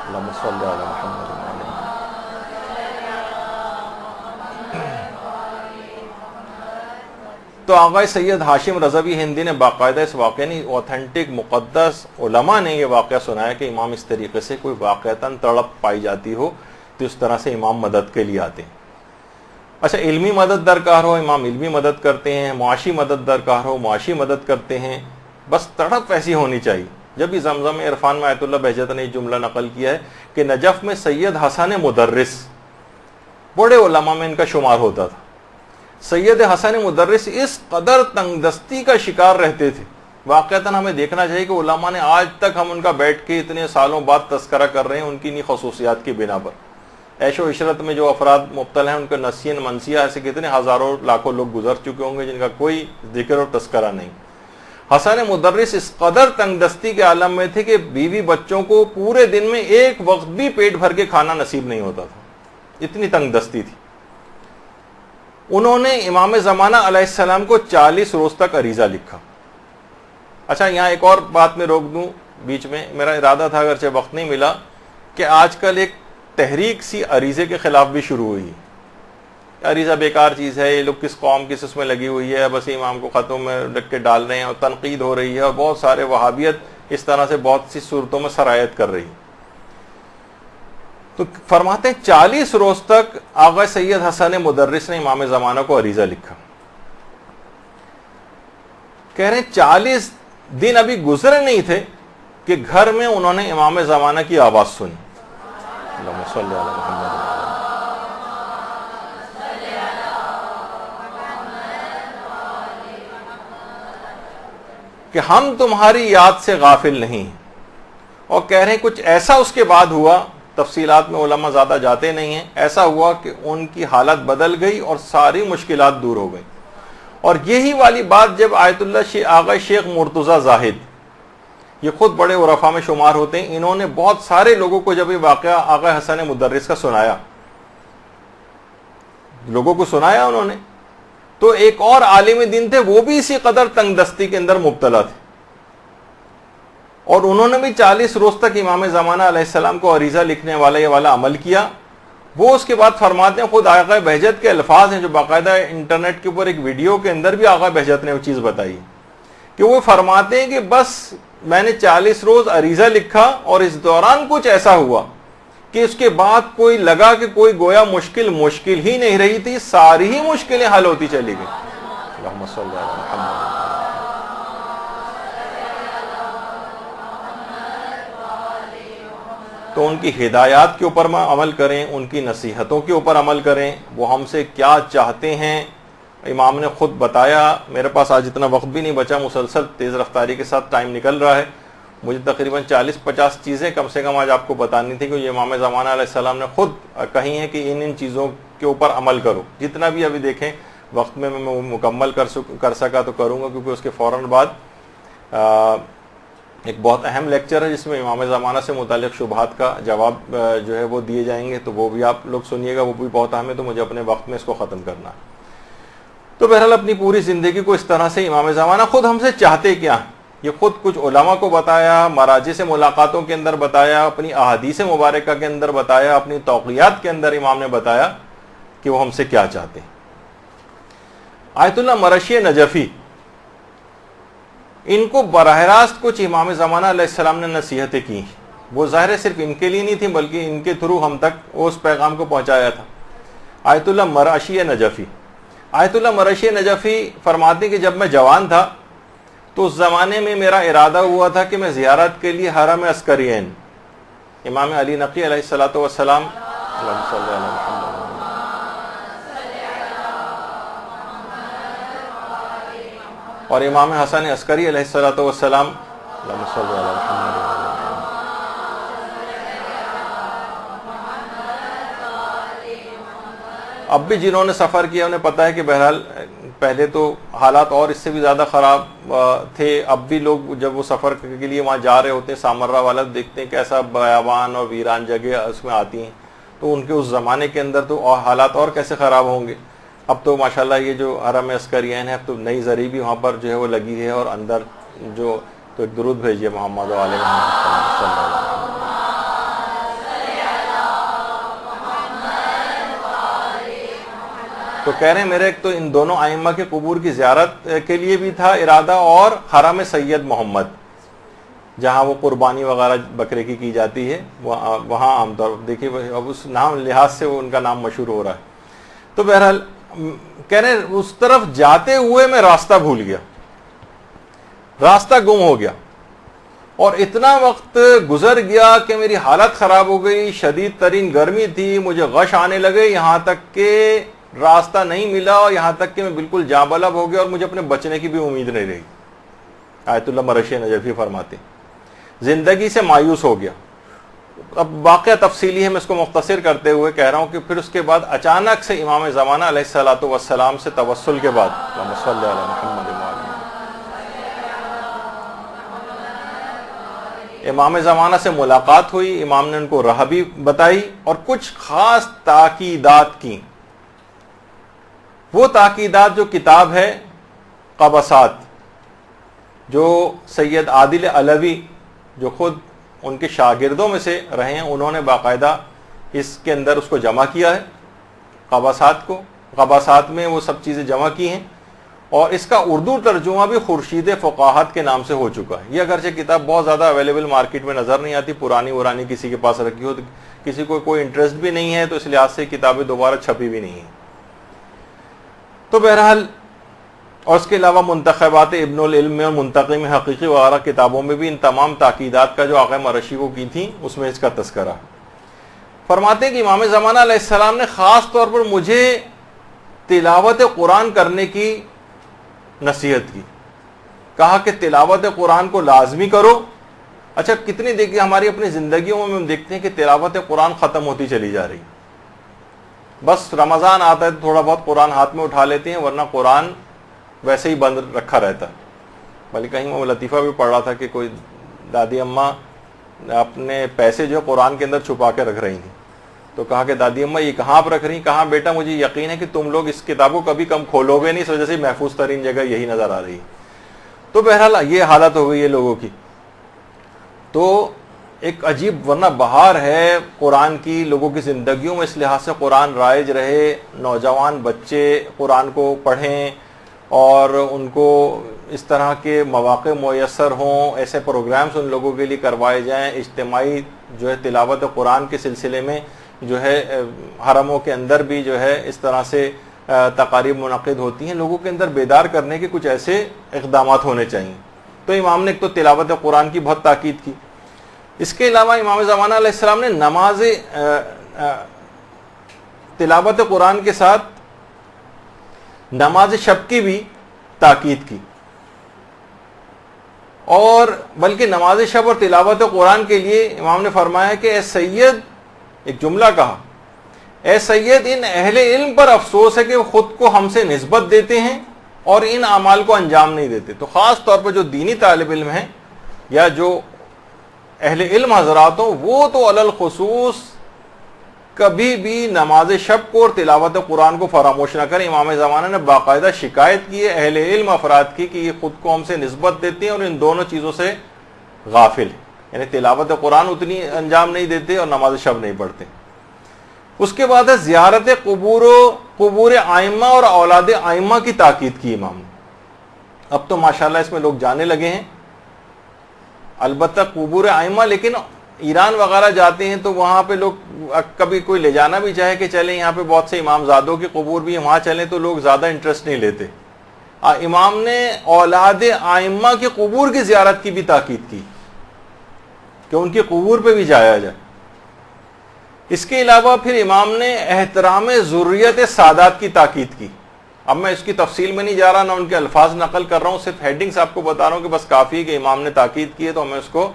اللہم صلی علی محمد۔ تو آقا سید ہاشم رضوی ہندی نے باقاعدہ اس واقعہ نہیں، اوتھینٹک مقدس علماء نے یہ واقعہ سنایا کہ امام اس طریقے سے کوئی واقعتاً تڑپ پائی جاتی ہو تو اس طرح سے امام مدد کے لیے آتے ہیں۔ اچھا، علمی مدد درکار ہو امام علمی مدد کرتے ہیں، معاشی مدد درکار ہو معاشی مدد کرتے ہیں، بس تڑپ ایسی ہونی چاہیے۔ جب بھی زمزم عرفان میں آیت اللہ بہجت نے جملہ نقل کیا ہے کہ نجف میں سید حسن مدرس، بڑے علماء میں ان کا شمار ہوتا تھا، سید حسن مدرس اس قدر تنگ دستی کا شکار رہتے تھے۔ واقعتاً ہمیں دیکھنا چاہیے کہ علماء نے آج تک ہم ان کا بیٹھ کے اتنے سالوں بعد تذکرہ کر رہے ہیں ان کی انہی خصوصیات کی بنا پر، عیش و عشرت میں جو افراد مبتلا ہیں ان کے نسین منسیہ ایسے کتنے ہزاروں لاکھوں لوگ گزر چکے ہوں گے جن کا کوئی ذکر اور تذکرہ نہیں. حسن مدرس اس قدر تنگ دستی کے عالم میں تھے کہ بیوی بچوں کو پورے دن میں ایک وقت بھی پیٹ بھر کے کھانا نصیب نہیں ہوتا تھا، اتنی تنگ دستی تھی. انہوں نے امام زمانہ علیہ السلام کو 40 روز تک عریضہ لکھا. اچھا یہاں ایک اور بات میں روک دوں بیچ میں، میرا ارادہ تھا اگرچہ وقت نہیں ملا، کہ آج کل ایک تحریک سی عریضے کے خلاف بھی شروع ہوئی. عریضہ بیکار چیز ہے، یہ لوگ کس قوم کس اس میں لگی ہوئی ہے، بس امام کو خطوں میں لکھ کے ڈال رہے ہیں، اور تنقید ہو رہی ہے، اور بہت سارے وہابیت اس طرح سے بہت سی صورتوں میں سرایت کر رہی. تو فرماتے ہیں 40 روز تک آغا سید حسن مدرس نے امام زمانہ کو عریضہ لکھا. کہہ رہے ہیں 40 دن ابھی گزرے نہیں تھے کہ گھر میں انہوں نے امام زمانہ کی آواز سنی. اللہم صلی علی محمد. کہ ہم تمہاری یاد سے غافل نہیں ہیں. اور کہہ رہے ہیں کچھ ایسا اس کے بعد ہوا، تفصیلات میں علماء زیادہ جاتے نہیں ہیں، ایسا ہوا کہ ان کی حالت بدل گئی اور ساری مشکلات دور ہو گئی. اور یہی والی بات جب آیت اللہ آغا شیخ مرتضی زاہد، یہ خود بڑے عرفاء میں شمار ہوتے ہیں، انہوں نے بہت سارے لوگوں کو جب یہ واقعہ آغا حسن مدرس کا سنایا، لوگوں کو سنایا انہوں نے، تو ایک اور عالم دین تھے، وہ بھی اسی قدر تنگ دستی کے اندر مبتلا تھے، اور انہوں نے بھی 40 روز تک امام زمانہ علیہ السلام کو عریضہ لکھنے والا یہ والا عمل کیا. وہ اس کے بعد فرماتے ہیں، خود آغا بہجت کے الفاظ ہیں جو باقاعدہ انٹرنیٹ کے اوپر ایک ویڈیو کے اندر بھی آغا بہجت نے وہ چیز بتائی، کہ وہ فرماتے ہیں کہ بس میں نے 40 روز عریضہ لکھا اور اس دوران کچھ ایسا ہوا کہ اس کے بعد کوئی لگا کہ کوئی گویا مشکل ہی نہیں رہی تھی، ساری ہی مشکلیں حل ہوتی چلی گئیں. اللہم صلی علی محمد. تو ان کی ہدایات کے اوپر عمل کریں، ان کی نصیحتوں کے اوپر عمل کریں، وہ ہم سے کیا چاہتے ہیں. امام نے خود بتایا. میرے پاس آج اتنا وقت بھی نہیں بچا، مسلسل تیز رفتاری کے ساتھ ٹائم نکل رہا ہے. مجھے تقریباً 40-50 چیزیں کم سے کم آج آپ کو بتانی تھی کہ یہ امام زمانہ علیہ السلام نے خود کہی ہیں کہ ان چیزوں کے اوپر عمل کرو. جتنا بھی ابھی دیکھیں وقت میں مکمل کر سکا تو کروں گا، کیونکہ اس کے فوراً بعد ایک بہت اہم لیکچر ہے جس میں امام زمانہ سے متعلق شبہات کا جواب جو ہے وہ دیے جائیں گے، تو وہ بھی آپ لوگ سنیے گا، وہ بھی بہت اہم ہے. تو مجھے اپنے وقت میں اس کو ختم کرنا ہے. تو بہرحال اپنی پوری زندگی کو اس طرح سے امام زمانہ خود ہم سے چاہتے کیا، یہ خود کچھ علماء کو بتایا، مراجع سے ملاقاتوں کے اندر بتایا، اپنی احادیث مبارکہ کے اندر بتایا، اپنی توقیات کے اندر امام نے بتایا کہ وہ ہم سے کیا چاہتے ہیں. آیت اللہ مرشی نجفی، ان کو براہ راست کچھ امام زمانہ علیہ السلام نے نصیحتیں کی. وہ ظاہر صرف ان کے لیے نہیں تھی بلکہ ان کے تھرو ہم تک اس پیغام کو پہنچایا تھا. آیت اللہ مرشی نجفی، آیت اللہ مرشی نجفی فرماتے کہ جب میں جوان تھا تو اس زمانے میں میرا ارادہ ہوا تھا کہ میں زیارت کے لیے حرم عسکرین امام علی نقی علیہ الصلوۃ والسلام اور امام حسن عسکری علیہ الصلوۃ والسلام اب بھی جنہوں نے سفر کیا انہیں پتہ ہے کہ بہرحال پہلے تو حالات اور اس سے بھی زیادہ خراب تھے. اب بھی لوگ جب وہ سفر کے لیے وہاں جا رہے ہوتے ہیں، سامرہ والا دیکھتے ہیں کیسا بیابان اور ویران جگہ اس میں آتی ہیں، تو ان کے اس زمانے کے اندر تو حالات اور کیسے خراب ہوں گے. اب تو ماشاءاللہ یہ جو حرم عسکرین ہے، اب تو نئی زری بھی وہاں پر جو ہے وہ لگی ہے، اور اندر جو تو ایک درود بھیجیے محمد علیہ محمد صلی اللہ علیہ وسلم. تو کہہ رہے ہیں میرے ایک تو ان دونوں ائمہ کے قبور کی زیارت کے لیے بھی تھا ارادہ، اور حرم سید محمد جہاں وہ قربانی وغیرہ بکرے کی جاتی ہے وہاں عام طور پر دیکھیے اب اس نام لحاظ سے وہ ان کا نام مشہور ہو رہا ہے. تو بہرحال کہہ رہے ہیں اس طرف جاتے ہوئے میں راستہ بھول گیا، راستہ گم ہو گیا، اور اتنا وقت گزر گیا کہ میری حالت خراب ہو گئی، شدید ترین گرمی تھی، مجھے غش آنے لگے، یہاں تک کہ راستہ نہیں ملا، اور یہاں تک کہ میں بالکل جاں بلب ہو گیا اور مجھے اپنے بچنے کی بھی امید نہیں رہی. آیت اللہ مرشی نجفی فرماتے زندگی سے مایوس ہو گیا. اب واقعہ تفصیلی ہے، میں اس کو مختصر کرتے ہوئے کہہ رہا ہوں کہ پھر اس کے بعد اچانک سے امام زمانہ علیہ الصلوۃ والسلام سے توسل کے بعد اللہم صلی علی محمد امام زمانہ سے ملاقات ہوئی، امام نے ان کو راہ بھی بتائی اور کچھ خاص تاکیدات کی. وہ تاکیدات جو کتاب ہے قبسات، جو سید عادل علوی جو خود ان کے شاگردوں میں سے رہے ہیں، انہوں نے باقاعدہ اس کے اندر اس کو جمع کیا ہے، قبسات کو، قبسات میں وہ سب چیزیں جمع کی ہیں، اور اس کا اردو ترجمہ بھی خورشید فقاہت کے نام سے ہو چکا ہے. یہ اگرچہ کتاب بہت زیادہ اویلیبل مارکیٹ میں نظر نہیں آتی، پرانی کسی کے پاس رکھی ہو، تو کسی کو کوئی انٹرسٹ بھی نہیں ہے، تو اس لحاظ سے کتابیں دوبارہ چھپی بھی نہیں ہیں. تو بہرحال، اور اس کے علاوہ منتخبات ابن العلم میں اور منتقم حقیقی وغیرہ کتابوں میں بھی ان تمام تاکیدات کا جو آقا مرشی کو کی تھیں اس میں اس کا تذکرہ. فرماتے ہیں کہ امام زمانہ علیہ السلام نے خاص طور پر مجھے تلاوت قرآن کرنے کی نصیحت کی، کہا کہ تلاوت قرآن کو لازمی کرو. اچھا، کتنی دیکھیے ہماری اپنی زندگیوں میں ہم دیکھتے ہیں کہ تلاوت قرآن ختم ہوتی چلی جا رہی، بس رمضان آتا ہے تو تھوڑا بہت قرآن ہاتھ میں اٹھا لیتے ہیں، ورنہ قرآن ویسے ہی بند رکھا رہتا ہے. بلکہ کہیں میں لطیفہ بھی پڑھ رہا تھا کہ کوئی دادی اماں اپنے پیسے جو قرآن کے اندر چھپا کے رکھ رہی تھیں، تو کہا کہ دادی اماں یہ کہاں پر رکھ رہی ہیں؟ کہاں بیٹا مجھے یقین ہے کہ تم لوگ اس کتاب کو کبھی کم کھولو گے نہیں، اس وجہ سے محفوظ ترین جگہ یہی نظر آ رہی ہے. تو بہرحال یہ حالت ہو گئی ہے لوگوں کی. تو ایک عجیب، ورنہ بہار ہے قرآن کی لوگوں کی زندگیوں میں، اس لحاظ سے قرآن رائج رہے، نوجوان بچے قرآن کو پڑھیں اور ان کو اس طرح کے مواقع میسر ہوں، ایسے پروگرامز ان لوگوں کے لیے کروائے جائیں، اجتماعی جو ہے تلاوت قرآن کے سلسلے میں جو ہے حرموں کے اندر بھی جو ہے اس طرح سے تقاریب منعقد ہوتی ہیں، لوگوں کے اندر بیدار کرنے کے کچھ ایسے اقدامات ہونے چاہیے. تو امام نے ایک تو تلاوت قرآن کی بہت تاکید کی. اس کے علاوہ امام زمانہ علیہ السلام نے نماز تلاوت قرآن کے ساتھ نماز شب کی بھی تاکید کی، اور بلکہ نماز شب اور تلاوت قرآن کے لیے امام نے فرمایا کہ اے سید، ایک جملہ کہا، اے سید ان اہل علم پر افسوس ہے کہ وہ خود کو ہم سے نسبت دیتے ہیں اور ان اعمال کو انجام نہیں دیتے. تو خاص طور پر جو دینی طالب علم ہیں یا جو اہل علم حضرات ہوں، وہ تو علی الخصوص کبھی بھی نماز شب کو اور تلاوت قرآن کو فراموش نہ کریں. امام زمانہ نے باقاعدہ شکایت کی ہے اہل علم افراد کی کہ یہ خود کو ہم سے نسبت دیتے ہیں اور ان دونوں چیزوں سے غافل ہیں، یعنی تلاوت قرآن اتنی انجام نہیں دیتے اور نماز شب نہیں پڑھتے. اس کے بعد ہے زیارت قبور ائمہ اور اولاد ائمہ کی تاکید کی امام نے. اب تو ماشاءاللہ اس میں لوگ جانے لگے ہیں، البتہ قبور ائمہ، لیکن ایران وغیرہ جاتے ہیں تو وہاں پہ لوگ کبھی کوئی لے جانا بھی چاہے کہ چلیں یہاں پہ بہت سے امام زادوں کے قبور بھی ہیں، وہاں چلیں تو لوگ زیادہ انٹرسٹ نہیں لیتے. امام نے اولاد ائمہ کے قبور کی زیارت کی بھی تاکید کی کہ ان کے قبور پہ بھی جایا جائے. اس کے علاوہ پھر امام نے احترام ذریت سادات کی تاکید کی. اب میں اس کی تفصیل میں نہیں جا رہا، نہ ان کے الفاظ نقل کر رہا ہوں، صرف ہیڈنگز آپ کو بتا رہا ہوں کہ بس کافی کہ امام نے تاکید کی ہے تو ہمیں اس کو.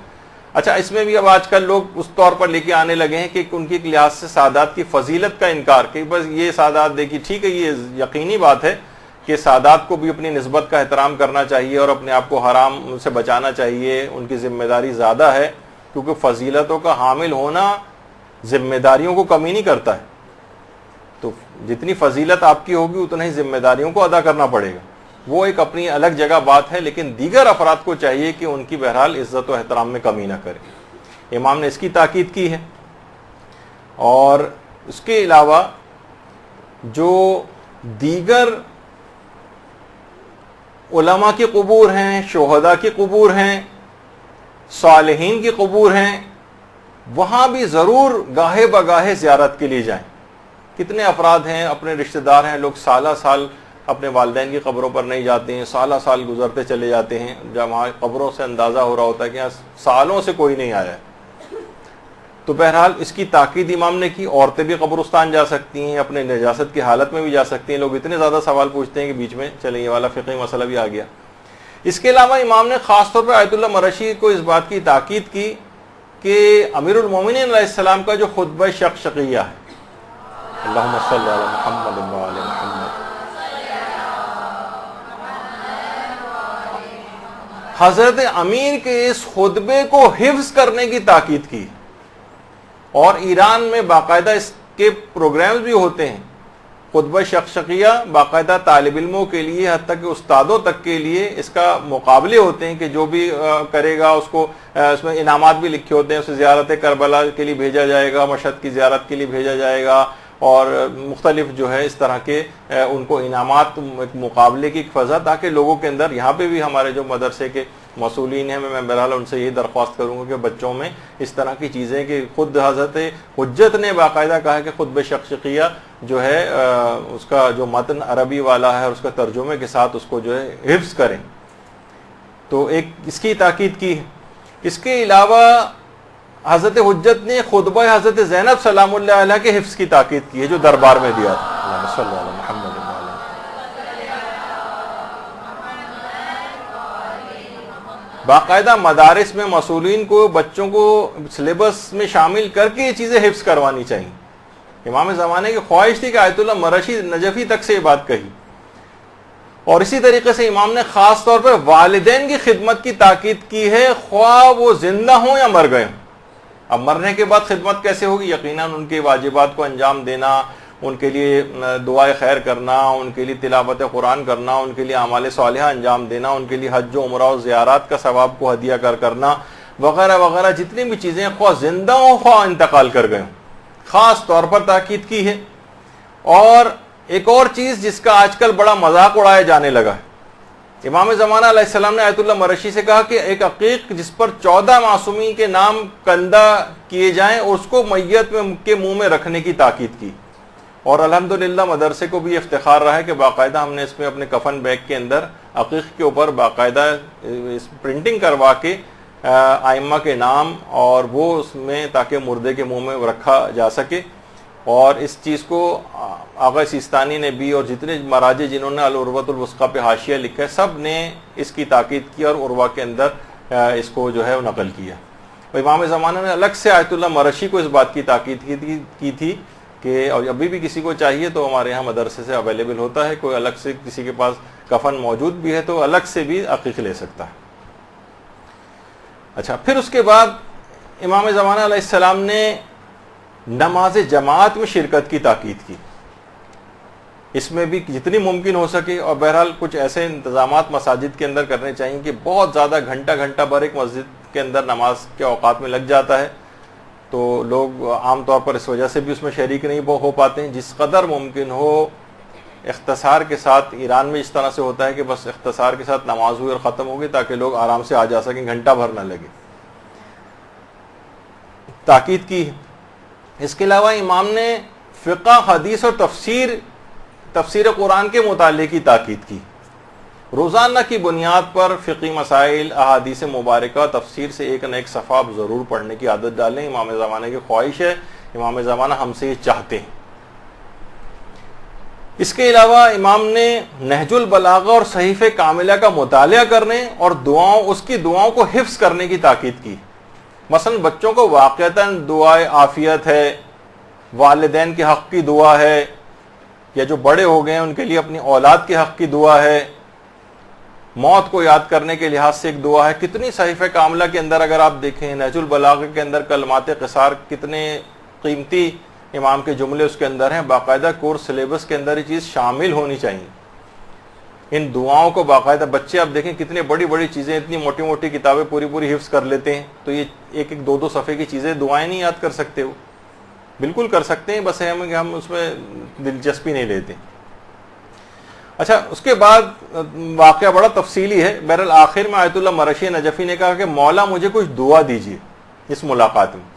اچھا، اس میں بھی اب آج کل لوگ اس طور پر لے کے آنے لگے ہیں کہ ان کی لحاظ سے سادات کی فضیلت کا انکار، کہ بس یہ سادات دیکھی، ٹھیک ہے یہ یقینی بات ہے کہ سادات کو بھی اپنی نسبت کا احترام کرنا چاہیے اور اپنے آپ کو حرام سے بچانا چاہیے، ان کی ذمہ داری زیادہ ہے، کیونکہ فضیلتوں کا حامل ہونا ذمہ داریوں کو کمی نہیں کرتا ہے. تو جتنی فضیلت آپ کی ہوگی اتنا ہی ذمہ داریوں کو ادا کرنا پڑے گا، وہ ایک اپنی الگ جگہ بات ہے، لیکن دیگر افراد کو چاہیے کہ ان کی بہرحال عزت و احترام میں کمی نہ کرے. امام نے اس کی تاکید کی ہے. اور اس کے علاوہ جو دیگر علماء کی قبور ہیں، شہداء کی قبور ہیں، صالحین کی قبور ہیں، وہاں بھی ضرور گاہے بگاہے زیارت کے لیے جائیں. کتنے افراد ہیں، اپنے رشتہ دار ہیں، لوگ سالہ سال اپنے والدین کی قبروں پر نہیں جاتے ہیں، سالہ سال گزرتے چلے جاتے ہیں، جب وہاں قبروں سے اندازہ ہو رہا ہوتا ہے کہ یہاں سالوں سے کوئی نہیں آیا ہے. تو بہرحال اس کی تاکید امام نے کی. عورتیں بھی قبرستان جا سکتی ہیں، اپنے نجاست کی حالت میں بھی جا سکتی ہیں. لوگ اتنے زیادہ سوال پوچھتے ہیں کہ بیچ میں چلیں یہ والا فقہی مسئلہ بھی آ گیا. اس کے علاوہ امام نے خاص طور پر آیت اللہ مرشی کو اس بات کی تاکید کی کہ امیر المومنین علیہ السلام کا جو خطبہ شقشقیہ ہے، اللہم صلی علی محمد وعلی محمد، حضرت امیر کے اس خطبے کو حفظ کرنے کی تاکید کی، اور ایران میں باقاعدہ اس کے پروگرامز بھی ہوتے ہیں، خطبہ شقشقیہ باقاعدہ طالب علموں کے لیے، حتیٰ کہ استادوں تک کے لیے اس کا مقابلے ہوتے ہیں کہ جو بھی کرے گا اس کو اس میں انعامات بھی لکھے ہوتے ہیں، اسے زیارت کربلا کے لیے بھیجا جائے گا، مشہد کی زیارت کے لیے بھیجا جائے گا، اور مختلف جو ہے اس طرح کے ان کو انعامات، ایک مقابلے کی فضا، تاکہ لوگوں کے اندر، یہاں پہ بھی ہمارے جو مدرسے کے مسئولین ہیں، میں بہرحال ان سے یہی درخواست کروں گا کہ بچوں میں اس طرح کی چیزیں، کہ خود حضرت حجت نے باقاعدہ کہا کہ خطبہ شقشقیہ جو ہے اس کا جو متن عربی والا ہے، اس کا ترجمے کے ساتھ اس کو جو ہے حفظ کریں، تو ایک اس کی تاکید کی۔ اس کے علاوہ حضرت حجت نے خطبہ حضرت زینب سلام اللہ علیہ کے حفظ کی تاکید کی ہے، جو دربار میں دیا تھا، اللہم صلی علی محمد۔ باقاعدہ مدارس میں مسئولین کو بچوں کو سلیبس میں شامل کر کے یہ چیزیں حفظ کروانی چاہیے۔ امام زمانے کی خواہش تھی کہ آیت اللہ مرشی نجفی تک سے یہ بات کہی، اور اسی طریقے سے امام نے خاص طور پر والدین کی خدمت کی تاکید کی ہے، خواہ وہ زندہ ہوں یا مر گئے ہوں۔ اب مرنے کے بعد خدمت کیسے ہوگی؟ یقیناً ان کے واجبات کو انجام دینا، ان کے لیے دعائے خیر کرنا، ان کے لیے تلاوت قرآن کرنا، ان کے لیے اعمال صالحہ انجام دینا، ان کے لیے حج و عمرہ و زیارات کا ثواب کو ہدیہ کرنا وغیرہ وغیرہ، جتنی بھی چیزیں خواہ زندہ ہوں خواہ انتقال کر گئے ہوں، خاص طور پر تاکید کی ہے۔ اور ایک اور چیز جس کا آج کل بڑا مذاق اڑایا جانے لگا ہے، امام زمانہ علیہ السلام نے آیت اللہ مرشی سے کہا کہ ایک عقیق جس پر 14 معصومین کے نام کندہ کیے جائیں، اور اس کو میت کے منہ میں رکھنے کی تاکید کی، اور الحمدللہ مدرسے کو بھی افتخار رہا ہے کہ باقاعدہ ہم نے اس میں اپنے کفن بیگ کے اندر عقیق کے اوپر باقاعدہ پرنٹنگ کروا کے ائمہ کے نام اور وہ اس میں، تاکہ مردے کے منہ میں رکھا جا سکے۔ اور اس چیز کو آغا سیستانی نے بھی، اور جتنے مراجع جنہوں نے العروۃ الوثقی پہ حاشیہ لکھا ہے، سب نے اس کی تاکید کی اور عروہ کے اندر اس کو جو ہے نقل کیا۔ امام زمانہ نے الگ سے آیت اللہ مرشی کو اس بات کی تاکید کی تھی کہ، اور ابھی بھی کسی کو چاہیے تو ہمارے یہاں مدرسے سے اویلیبل ہوتا ہے، کوئی الگ سے کسی کے پاس کفن موجود بھی ہے تو الگ سے بھی عقیق لے سکتا ہے۔ اچھا، پھر اس کے بعد امام زمانہ علیہ السلام نے نماز جماعت میں شرکت کی تاکید کی، اس میں بھی جتنی ممکن ہو سکے، اور بہرحال کچھ ایسے انتظامات مساجد کے اندر کرنے چاہیے کہ بہت زیادہ گھنٹہ بھر ایک مسجد کے اندر نماز کے اوقات میں لگ جاتا ہے، تو لوگ عام طور پر اس وجہ سے بھی اس میں شریک نہیں ہو پاتے ہیں۔ جس قدر ممکن ہو اختصار کے ساتھ، ایران میں اس طرح سے ہوتا ہے کہ بس اختصار کے ساتھ نماز ہوئی اور ختم ہو گئی، تاکہ لوگ آرام سے آ جا سکیں، گھنٹہ بھر نہ لگے، تاکید کی۔ اس کے علاوہ امام نے فقہ، حدیث اور تفسیر قرآن کے مطالعے کی تاکید کی۔ روزانہ کی بنیاد پر فقہی مسائل، احادیث مبارکہ، تفسیر سے ایک نہ ایک صفحہ آپ ضرور پڑھنے کی عادت ڈالیں، امام زمانہ کی خواہش ہے، امام زمانہ ہم سے یہ چاہتے ہیں۔ اس کے علاوہ امام نے نہج البلاغہ اور صحیفہ کاملہ کا مطالعہ کرنے اور اس کی دعاؤں کو حفظ کرنے کی تاکید کی۔ مثلا بچوں کو واقعتاً دعائے عافیت ہے، والدین کے حق کی دعا ہے، یا جو بڑے ہو گئے ہیں ان کے لیے اپنی اولاد کے حق کی دعا ہے، موت کو یاد کرنے کے لحاظ سے ایک دعا ہے۔ کتنی صحیفہ کاملہ کے اندر اگر آپ دیکھیں، نہج البلاغہ کے اندر کلمات قصار، کتنے قیمتی امام کے جملے اس کے اندر ہیں۔ باقاعدہ کورس سلیبس کے اندر یہ چیز شامل ہونی چاہیے، ان دعاؤں کو باقاعدہ۔ بچے آپ دیکھیں کتنے بڑی بڑی چیزیں، اتنی موٹی موٹی کتابیں پوری حفظ کر لیتے ہیں، تو یہ ایک دو صفحے کی چیزیں، دعائیں نہیں یاد کر سکتے، وہ بالکل کر سکتے ہیں، بس ہم اس میں دلچسپی نہیں لیتے۔ اچھا، اس کے بعد واقعہ بڑا تفصیلی ہے، بہرحال آخر میں آیت اللہ مرشی نجفی نے کہا کہ مولا مجھے کچھ دعا دیجیے اس ملاقات میں۔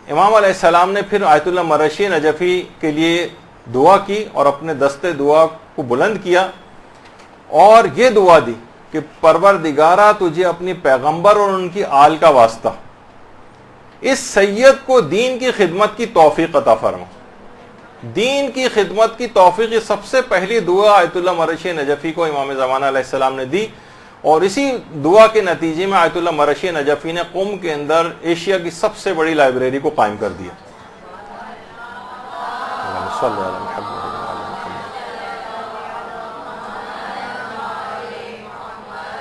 امام علیہ السلام نے پھر آیت اللہ مرشی نجفی کے لیے دعا کی اور اپنے دستے دعا کو بلند کیا، اور یہ دعا دی کہ پروردگارہ تجھے اپنی پیغمبر اور ان کی آل کا واسطہ اس سید کو دین کی خدمت کی توفیق عطا فرما۔ دین کی خدمت کی توفیق، یہ سب سے پہلی دعا آیت اللہ مرشی نجفی کو امام زمانہ علیہ السلام نے دی، اور اسی دعا کے نتیجے میں آیت اللہ مرشی نجفی نے قم کے اندر ایشیا کی سب سے بڑی لائبریری کو قائم کر دیا.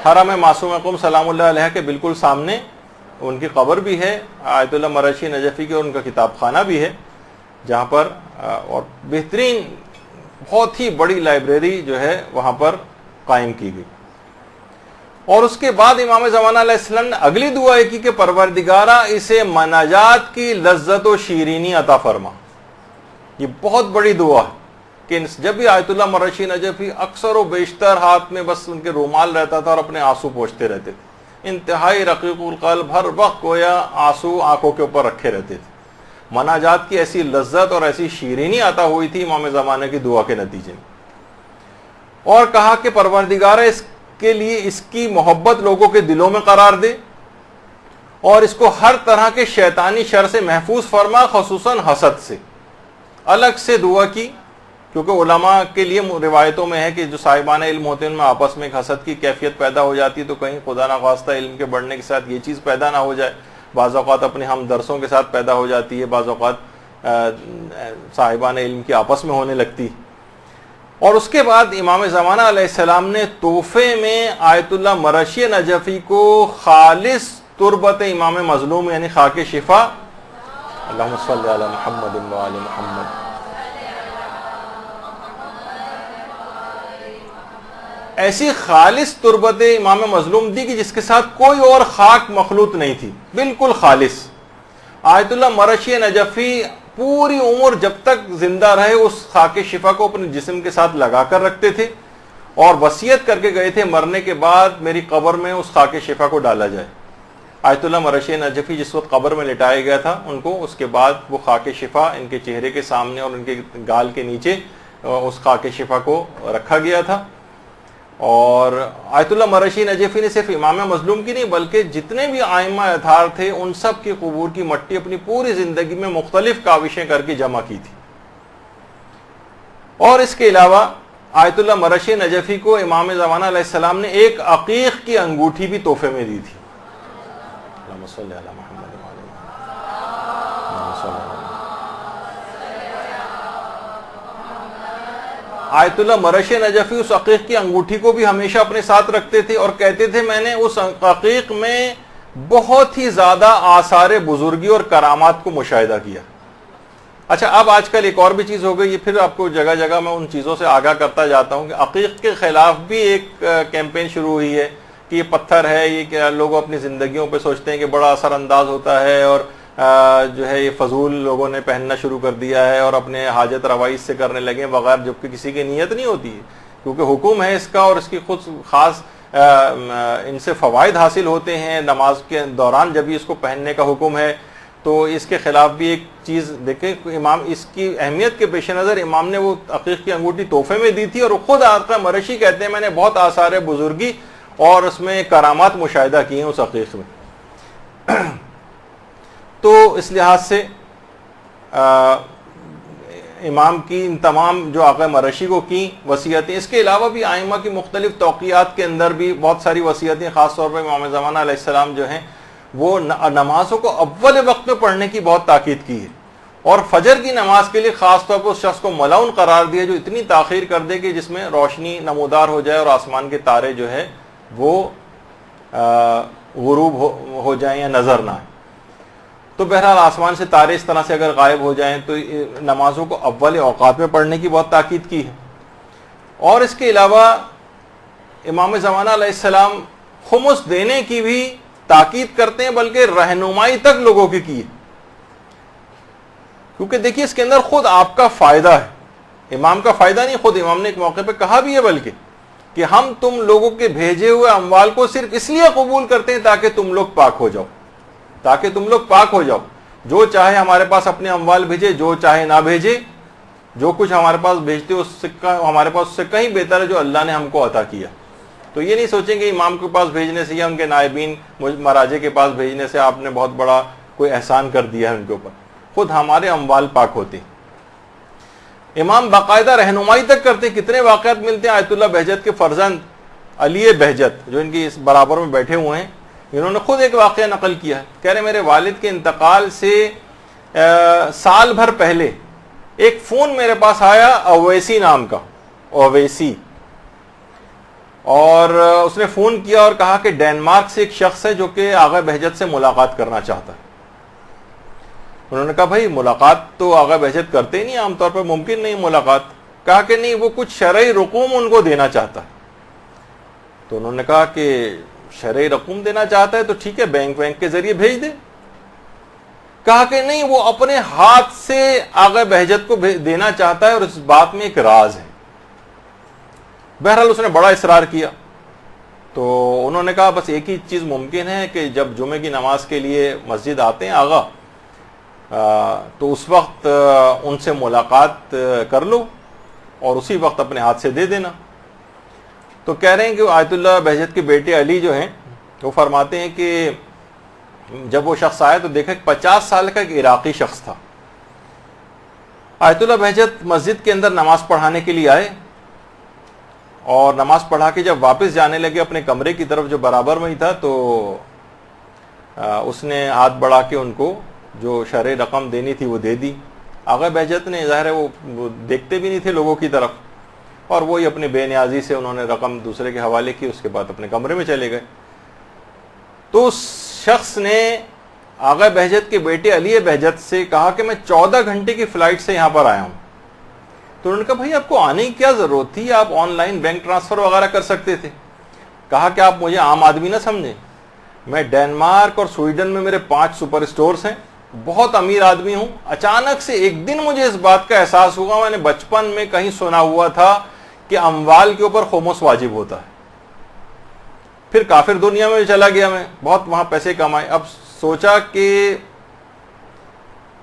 حرم معصوم قم سلام اللہ علیہ کے بالکل سامنے ان کی قبر بھی ہے, آیت اللہ مرشی نجفی کے ان کا کتاب خانہ بھی ہے, جہاں پر اور بہترین بہت ہی بڑی لائبریری جو ہے وہاں پر قائم کی گئی. اور اس کے بعد امام زمانہ علیہ السلام نے اگلی دعا کی کہ پروردگارہ اسے مناجات کی لذت و شیرینی عطا فرما. یہ بہت بڑی دعا ہے کہ جب بھی آیت اللہ مرشی نجفی اکثر و بیشتر ہاتھ میں بس ان کے رومال رہتا تھا اور اپنے آنسو پوچھتے رہتے تھے, انتہائی رقیق القلب, ہر وقت گویا آنسو آنکھوں کے اوپر رکھے رہتے تھے. مناجات کی ایسی لذت اور ایسی شیرینی عطا ہوئی تھی امام زمانہ کی دعا کے نتیجے میں. اور کہا کہ پروردگارہ اس کے لیے اس کی محبت لوگوں کے دلوں میں قرار دے اور اس کو ہر طرح کے شیطانی شر سے محفوظ فرما, خصوصاً حسد سے. الگ سے دعا کی, کیونکہ علماء کے لیے روایتوں میں ہے کہ جو صاحبان علم ہوتے ہیں ان میں آپس میں ایک حسد کی کیفیت پیدا ہو جاتی ہے, تو کہیں خدا نخواستہ علم کے بڑھنے کے ساتھ یہ چیز پیدا نہ ہو جائے. بعض اوقات اپنے ہم درسوں کے ساتھ پیدا ہو جاتی ہے, بعض اوقات صاحبان علم کی آپس میں ہونے لگتی. اور اس کے بعد امام زمانہ علیہ السلام نے تحفے میں آیت اللہ مرشی نجفی کو خالص تربت امام مظلوم یعنی خاک شفا, اللہم صلی علی محمد و آل محمد, ایسی خالص تربت امام مظلوم دی کہ جس کے ساتھ کوئی اور خاک مخلوط نہیں تھی, بالکل خالص. آیت اللہ مرشی نجفی پوری عمر جب تک زندہ رہے اس خاک شفا کو اپنے جسم کے ساتھ لگا کر رکھتے تھے اور وصیت کر کے گئے تھے مرنے کے بعد میری قبر میں اس خاک شفا کو ڈالا جائے. آیت اللہ مرشی نجفی جس وقت قبر میں لٹایا گیا تھا ان کو اس کے بعد وہ خاک شفا ان کے چہرے کے سامنے اور ان کے گال کے نیچے اس خاک شفا کو رکھا گیا تھا. اور آیت اللہ مرشی نجفی نے صرف امام مظلوم کی نہیں بلکہ جتنے بھی ائمہ اطہار تھے ان سب کی قبور کی مٹی اپنی پوری زندگی میں مختلف کاوشیں کر کے جمع کی تھی. اور اس کے علاوہ آیت اللہ مرشی نجفی کو امام زمانہ علیہ السلام نے ایک عقیق کی انگوٹھی بھی تحفے میں دی تھی. اللہم صلی علی محمد و آل محمد. آیت اللہ مرشی نجفی اس عقیق کی انگوٹھی کو بھی ہمیشہ اپنے ساتھ رکھتے تھے اور کہتے تھے میں نے اس عقیق میں بہت ہی زیادہ آثار بزرگی اور کرامات کو مشاہدہ کیا. اچھا, اب آج کل ایک اور بھی چیز ہو گئی ہے, پھر آپ کو جگہ جگہ میں ان چیزوں سے آگاہ کرتا جاتا ہوں کہ عقیق کے خلاف بھی ایک کیمپین شروع ہوئی ہے کہ یہ پتھر ہے, یہ کہ لوگ اپنی زندگیوں پہ سوچتے ہیں کہ بڑا اثر انداز ہوتا ہے اور جو ہے یہ فضول لوگوں نے پہننا شروع کر دیا ہے اور اپنے حاجت روائی سے کرنے لگے بغیر جبکہ کسی کی نیت نہیں ہوتی ہے, کیونکہ حکم ہے اس کا اور اس کی خود خاص ان سے فوائد حاصل ہوتے ہیں. نماز کے دوران جب بھی اس کو پہننے کا حکم ہے تو اس کے خلاف بھی ایک چیز دیکھیں, امام اس کی اہمیت کے پیش نظر امام نے وہ عقیق کی انگوٹھی تحفے میں دی تھی اور خود آقا مرشی کہتے ہیں میں نے بہت آثار بزرگی اور اس میں کرامات مشاہدہ کی ہیں اس عقیق میں. تو اس لحاظ سے امام کی ان تمام جو آقا مرشی کو کی وصیتیں, اس کے علاوہ بھی ائمہ کی مختلف توقیات کے اندر بھی بہت ساری وصیتیں, خاص طور پر امام زمانہ علیہ السلام جو ہیں وہ نمازوں کو اول وقت میں پڑھنے کی بہت تاکید کی ہے اور فجر کی نماز کے لیے خاص طور پر اس شخص کو ملعون قرار دیا جو اتنی تاخیر کر دے کہ جس میں روشنی نمودار ہو جائے اور آسمان کے تارے جو ہے وہ غروب ہو جائیں یا نظر نہ آئیں. تو بہرحال آسمان سے تارے اس طرح سے اگر غائب ہو جائیں تو نمازوں کو اول اوقات میں پڑھنے کی بہت تاکید کی ہے. اور اس کے علاوہ امام زمانہ علیہ السلام خمس دینے کی بھی تاکید کرتے ہیں بلکہ رہنمائی تک لوگوں کی ہے, کیونکہ دیکھیے اس کے اندر خود آپ کا فائدہ ہے, امام کا فائدہ نہیں. خود امام نے ایک موقع پہ کہا بھی ہے بلکہ کہ ہم تم لوگوں کے بھیجے ہوئے اموال کو صرف اس لیے قبول کرتے ہیں تاکہ تم لوگ پاک ہو جاؤ, تاکہ تم لوگ پاک ہو جاؤ. جو چاہے ہمارے پاس اپنے اموال بھیجے, جو چاہے نہ بھیجے, جو کچھ ہمارے پاس بھیجتے اس سے ہمارے پاس اس سے کہیں بہتر ہے جو اللہ نے ہم کو عطا کیا. تو یہ نہیں سوچیں کہ امام کے پاس بھیجنے سے یا ان کے نائبین مراجع کے پاس بھیجنے سے آپ نے بہت بڑا کوئی احسان کر دیا ہے ان کے اوپر. خود ہمارے اموال پاک ہوتے. امام باقاعدہ رہنمائی تک کرتے. کتنے واقعات ملتے ہیں, آیت اللہ بہجت کے فرزند علی بہجت جو ان کی اس برابر میں بیٹھے ہوئے ہیں، انہوں نے خود ایک واقعہ نقل کیا ہے. کہہ رہے میرے والد کے انتقال سے سال بھر پہلے ایک فون میرے پاس آیا اویسی نام کا، اویسی، اور اس نے فون کیا اور کہا کہ ڈینمارک سے ایک شخص ہے جو کہ آغا بہجت سے ملاقات کرنا چاہتا ہے. انہوں نے کہا بھائی ملاقات تو آغا بہجت کرتے ہی نہیں، عام طور پر ممکن نہیں ملاقات. کہا کہ نہیں، وہ کچھ شرعی رقوم ان کو دینا چاہتا ہے. تو انہوں نے کہا کہ شرعی رقوم دینا چاہتا ہے تو ٹھیک ہے، بینک کے ذریعے بھیج دے. کہا کہ نہیں، وہ اپنے ہاتھ سے آغا بہجت کو دینا چاہتا ہے اور اس بات میں ایک راز ہے. بہرحال اس نے بڑا اصرار کیا. تو انہوں نے کہا بس ایک ہی چیز ممکن ہے کہ جب جمعے کی نماز کے لیے مسجد آتے ہیں آغا، تو اس وقت ان سے ملاقات کر لو اور اسی وقت اپنے ہاتھ سے دے دینا. تو کہہ رہے ہیں کہ آیت اللہ بہجت کے بیٹے علی جو ہیں وہ فرماتے ہیں کہ جب وہ شخص آیا تو دیکھا کہ 50 سال کا ایک عراقی شخص تھا. آیت اللہ بہجت مسجد کے اندر نماز پڑھانے کے لیے آئے اور نماز پڑھا کے جب واپس جانے لگے اپنے کمرے کی طرف جو برابر میں ہی تھا، تو اس نے ہاتھ بڑھا کے ان کو جو شرعی رقم دینی تھی وہ دے دی. آغا بہجت نے ظاہر ہے وہ دیکھتے بھی نہیں تھے لوگوں کی طرف، اور وہی اپنی بے نیازی سے انہوں نے رقم دوسرے کے حوالے کی. اس کے بعد اپنے کمرے میں چلے گئے. تو اس شخص نے آغا بہجت کے بیٹے علی بہجت سے کہا کہ میں 14 گھنٹے کی فلائٹ سے یہاں پر آیا ہوں. تو انہوں نے کہا بھائی آپ کو آنے کی کیا ضرورت تھی، آپ آن لائن بینک ٹرانسفر وغیرہ کر سکتے تھے. کہا کہ آپ مجھے عام آدمی نہ سمجھیں، میں ڈینمارک اور سویڈن میں میرے 5 سپر اسٹورز ہیں، بہت امیر آدمی ہوں. اچانک سے ایک دن مجھے اس بات کا احساس ہوا، میں نے بچپن میں کہیں سنا ہوا تھا کہ اموال کے اوپر خمس واجب ہوتا ہے. پھر کافر دنیا میں چلا گیا، میں بہت وہاں پیسے کمائے. اب سوچا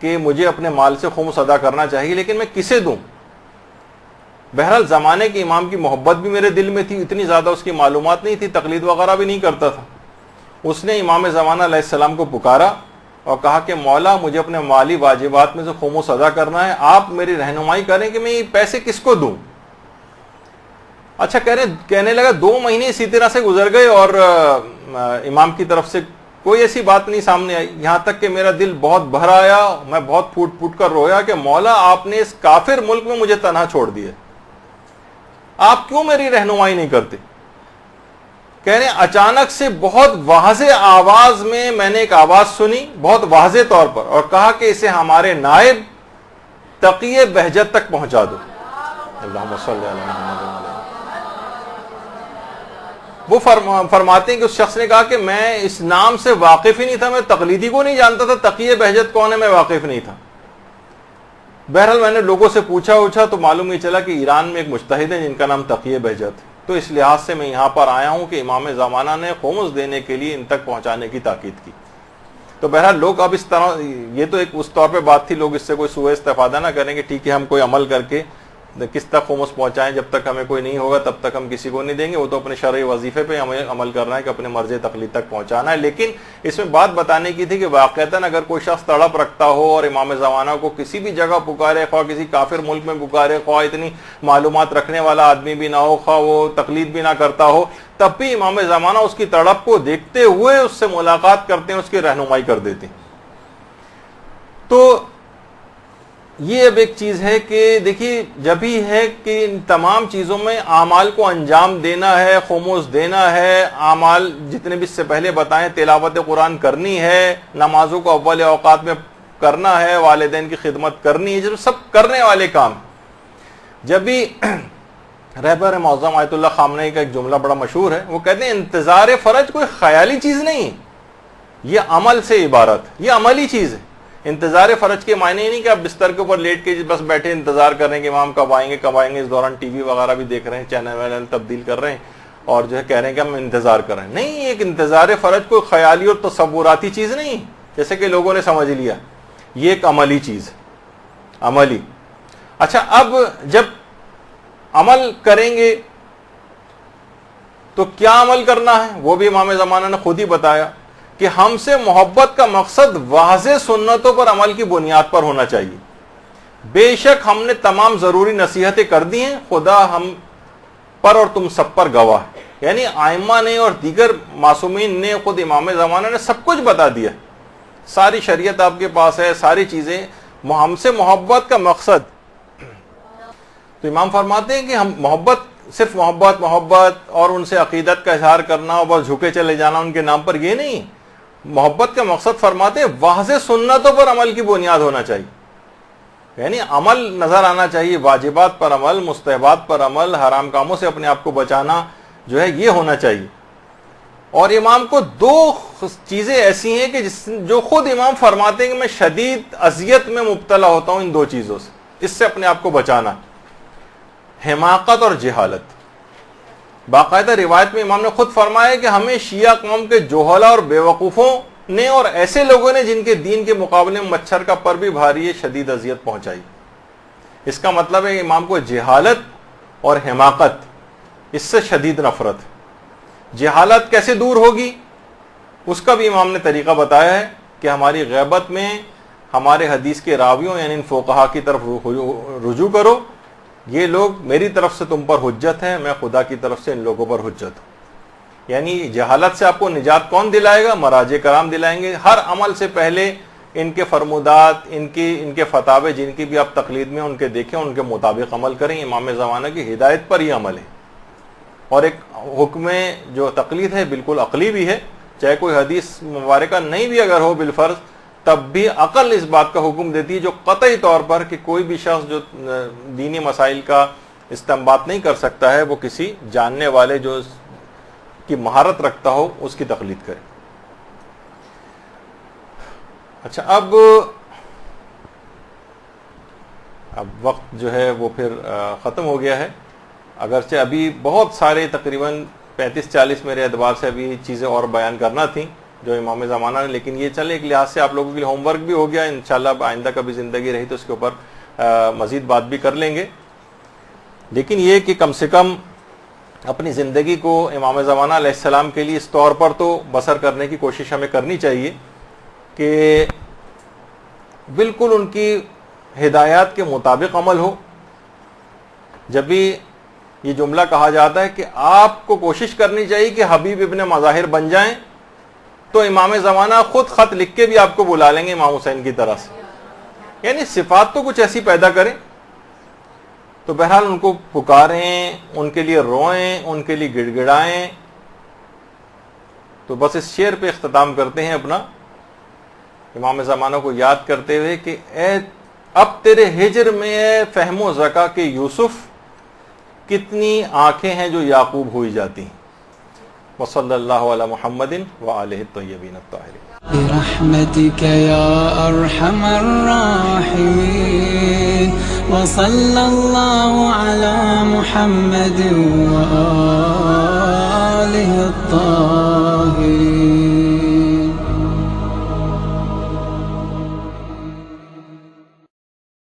کہ مجھے اپنے مال سے خمس ادا کرنا چاہیے، لیکن میں کسے دوں. بہرحال زمانے کے امام کی محبت بھی میرے دل میں تھی، اتنی زیادہ اس کی معلومات نہیں تھی، تقلید وغیرہ بھی نہیں کرتا تھا. اس نے امام زمانہ علیہ السلام کو پکارا اور کہا کہ مولا مجھے اپنے مالی واجبات میں سے خمس ادا کرنا ہے، آپ میری رہنمائی کریں کہ میں یہ پیسے کس کو دوں. اچھا کہنے لگا 2 مہینے اسی طرح سے گزر گئے اور امام کی طرف سے کوئی ایسی بات نہیں سامنے آئی، یہاں تک کہ میرا دل بہت بھر آیا، میں بہت پھوٹ پھوٹ کر رویا کہ مولا آپ نے اس کافر ملک میں مجھے تنہا چھوڑ دیا، آپ کیوں میری رہنمائی نہیں کرتے. کہہ رہے اچانک سے بہت واضح آواز میں نے ایک آواز سنی بہت واضح طور پر، اور کہا کہ اسے ہمارے نائب تقی بہجت تک پہنچا دو. اللہم صلی علی محمد. وہ فرماتے ہیں کہ اس شخص نے کہا کہ میں اس نام سے واقف ہی نہیں تھا، میں تقلیدی کو نہیں جانتا تھا، تقی بہجت کون ہے میں واقف نہیں تھا. بہرحال میں نے لوگوں سے پوچھا تو معلوم ہی چلا کہ ایران میں ایک مجتہد ہے جن کا نام تقی بہجت ہے. تو اس لحاظ سے میں یہاں پر آیا ہوں کہ امام زمانہ نے خمس دینے کے لیے ان تک پہنچانے کی تاکید کی. تو بہرحال لوگ اب اس طرح، یہ تو ایک اس طور پہ بات تھی، لوگ اس سے کوئی سوء استفادہ نہ کریں کہ ٹھیک ہے ہم کوئی عمل کر کے کس تک خمس پہنچائیں، جب تک ہمیں کوئی نہیں ہوگا تب تک ہم کسی کو نہیں دیں گے. وہ تو اپنے شرعی وظیفے پہ ہمیں عمل کرنا ہے کہ اپنے مرض تقلید تک پہنچانا ہے. لیکن اس میں بات بتانے کی تھی کہ واقعتاً اگر کوئی شخص تڑپ رکھتا ہو اور امام زمانہ کو کسی بھی جگہ پکارے، خواہ کسی کافر ملک میں پکارے، خواہ اتنی معلومات رکھنے والا آدمی بھی نہ ہو، خواہ وہ تقلید بھی نہ کرتا ہو، تب بھی امام زمانہ اس کی تڑپ کو دیکھتے ہوئے اس سے ملاقات کرتے ہیں، اس کی رہنمائی کر دیتے ہیں. تو یہ اب ایک چیز ہے کہ دیکھیے جب ہی ہے کہ ان تمام چیزوں میں اعمال کو انجام دینا ہے، خمس دینا ہے، اعمال جتنے بھی اس سے پہلے بتائیں، تلاوت قرآن کرنی ہے، نمازوں کو اول اوقات میں کرنا ہے، والدین کی خدمت کرنی ہے، جو سب کرنے والے کام. جب بھی رہبر معظم آیت اللہ خامنہئی کا ایک جملہ بڑا مشہور ہے، وہ کہتے ہیں انتظار فرج کوئی خیالی چیز نہیں، یہ عمل سے عبارت، یہ عملی چیز ہے. انتظار فرج کے معنی نہیں کہ آپ بستر کے اوپر لیٹ کے بس بیٹھے انتظار کر رہے ہیں کہ امام کب آئیں گے، اس دوران ٹی وی وغیرہ بھی دیکھ رہے ہیں، چینل وینل تبدیل کر رہے ہیں اور جو ہے کہہ رہے ہیں کہ ہم انتظار کر رہے ہیں. نہیں، ایک انتظار فرج کوئی خیالی اور تصوراتی چیز نہیں جیسے کہ لوگوں نے سمجھ لیا، یہ ایک عملی چیز ہے، عملی. اچھا اب جب عمل کریں گے تو کیا عمل کرنا ہے وہ بھی امام زمانہ نے خود ہی بتایا کہ ہم سے محبت کا مقصد واضح سنتوں پر عمل کی بنیاد پر ہونا چاہیے. بے شک ہم نے تمام ضروری نصیحتیں کر دی ہیں، خدا ہم پر اور تم سب پر گواہ. یعنی آئمہ نے اور دیگر معصومین نے خود امام زمانہ نے سب کچھ بتا دیا. ساری شریعت آپ کے پاس ہے, ساری چیزیں. ہم سے محبت کا مقصد, تو امام فرماتے ہیں کہ ہم محبت صرف محبت اور ان سے عقیدت کا اظہار کرنا اور بس جھکے چلے جانا ان کے نام پر, یہ نہیں. محبت کا مقصد فرماتے ہیں واضح سنتوں پر عمل کی بنیاد ہونا چاہیے. یعنی عمل نظر آنا چاہیے, واجبات پر عمل, مستحبات پر عمل, حرام کاموں سے اپنے آپ کو بچانا جو ہے یہ ہونا چاہیے. اور امام کو دو چیزیں ایسی ہیں کہ جو خود امام فرماتے ہیں کہ میں شدید اذیت میں مبتلا ہوتا ہوں ان دو چیزوں سے, اس سے اپنے آپ کو بچانا, حماقت اور جہالت. باقاعدہ روایت میں امام نے خود فرمایا کہ ہمیں شیعہ قوم کے جوہلا اور بیوقوفوں نے اور ایسے لوگوں نے جن کے دین کے مقابلے میں مچھر کا پر بھی بھاری ہے شدید اذیت پہنچائی. اس کا مطلب ہے کہ امام کو جہالت اور حماقت اس سے شدید نفرت. جہالت کیسے دور ہوگی اس کا بھی امام نے طریقہ بتایا ہے کہ ہماری غیبت میں ہمارے حدیث کے راویوں یعنی ان فقہا کی طرف رجوع کرو. یہ لوگ میری طرف سے تم پر حجت ہیں, میں خدا کی طرف سے ان لوگوں پر حجت ہوں. یعنی جہالت سے آپ کو نجات کون دلائے گا؟ مراجع کرام دلائیں گے. ہر عمل سے پہلے ان کے فرمودات, ان کے فتاوے جن کی بھی آپ تقلید میں ان کے دیکھیں, ان کے مطابق عمل کریں. امام زمانہ کی ہدایت پر یہ عمل ہے. اور ایک حکم جو تقلید ہے بالکل عقلی بھی ہے, چاہے کوئی حدیث مبارکہ نہیں بھی اگر ہو بالفرض, تب بھی عقل اس بات کا حکم دیتی ہے جو قطعی طور پر کہ کوئی بھی شخص جو دینی مسائل کا استنباط نہیں کر سکتا ہے وہ کسی جاننے والے جو کی مہارت رکھتا ہو اس کی تقلید کرے. اچھا, اب وقت جو ہے وہ پھر ختم ہو گیا ہے. اگرچہ ابھی بہت سارے تقریباً 35-40 میرے اعتبار سے ابھی چیزیں اور بیان کرنا تھیں جو امام زمانہ نے, لیکن یہ چلے ایک لحاظ سے آپ لوگوں کے لیے ہوم ورک بھی ہو گیا. انشاءاللہ آئندہ کبھی زندگی رہی تو اس کے اوپر مزید بات بھی کر لیں گے. لیکن یہ کہ کم سے کم اپنی زندگی کو امام زمانہ علیہ السلام کے لیے اس طور پر تو بسر کرنے کی کوشش ہمیں کرنی چاہیے کہ بالکل ان کی ہدایات کے مطابق عمل ہو. جب بھی یہ جملہ کہا جاتا ہے کہ آپ کو کوشش کرنی چاہیے کہ حبیب ابن مظاہر بن جائیں, تو امام زمانہ خود خط لکھ کے بھی آپ کو بلا لیں گے امام حسین کی طرح سے. یعنی صفات تو کچھ ایسی پیدا کریں. تو بہرحال ان کو پکاریں, ان کے لیے روئیں, ان کے لیے گڑ گڑائیں. تو بس اس شعر پہ اختتام کرتے ہیں اپنا, امام زمانہ کو یاد کرتے ہوئے کہ اے اب تیرے ہجر میں اے فہم و ذکا کے یوسف, کتنی آنکھیں ہیں جو یعقوب ہوئی جاتی ہیں. وصلی اللہ علی محمد وآلہ الطیبین الطاہرین. برحمتك يا أرحم الراحمين وصلى الله على محمد وآله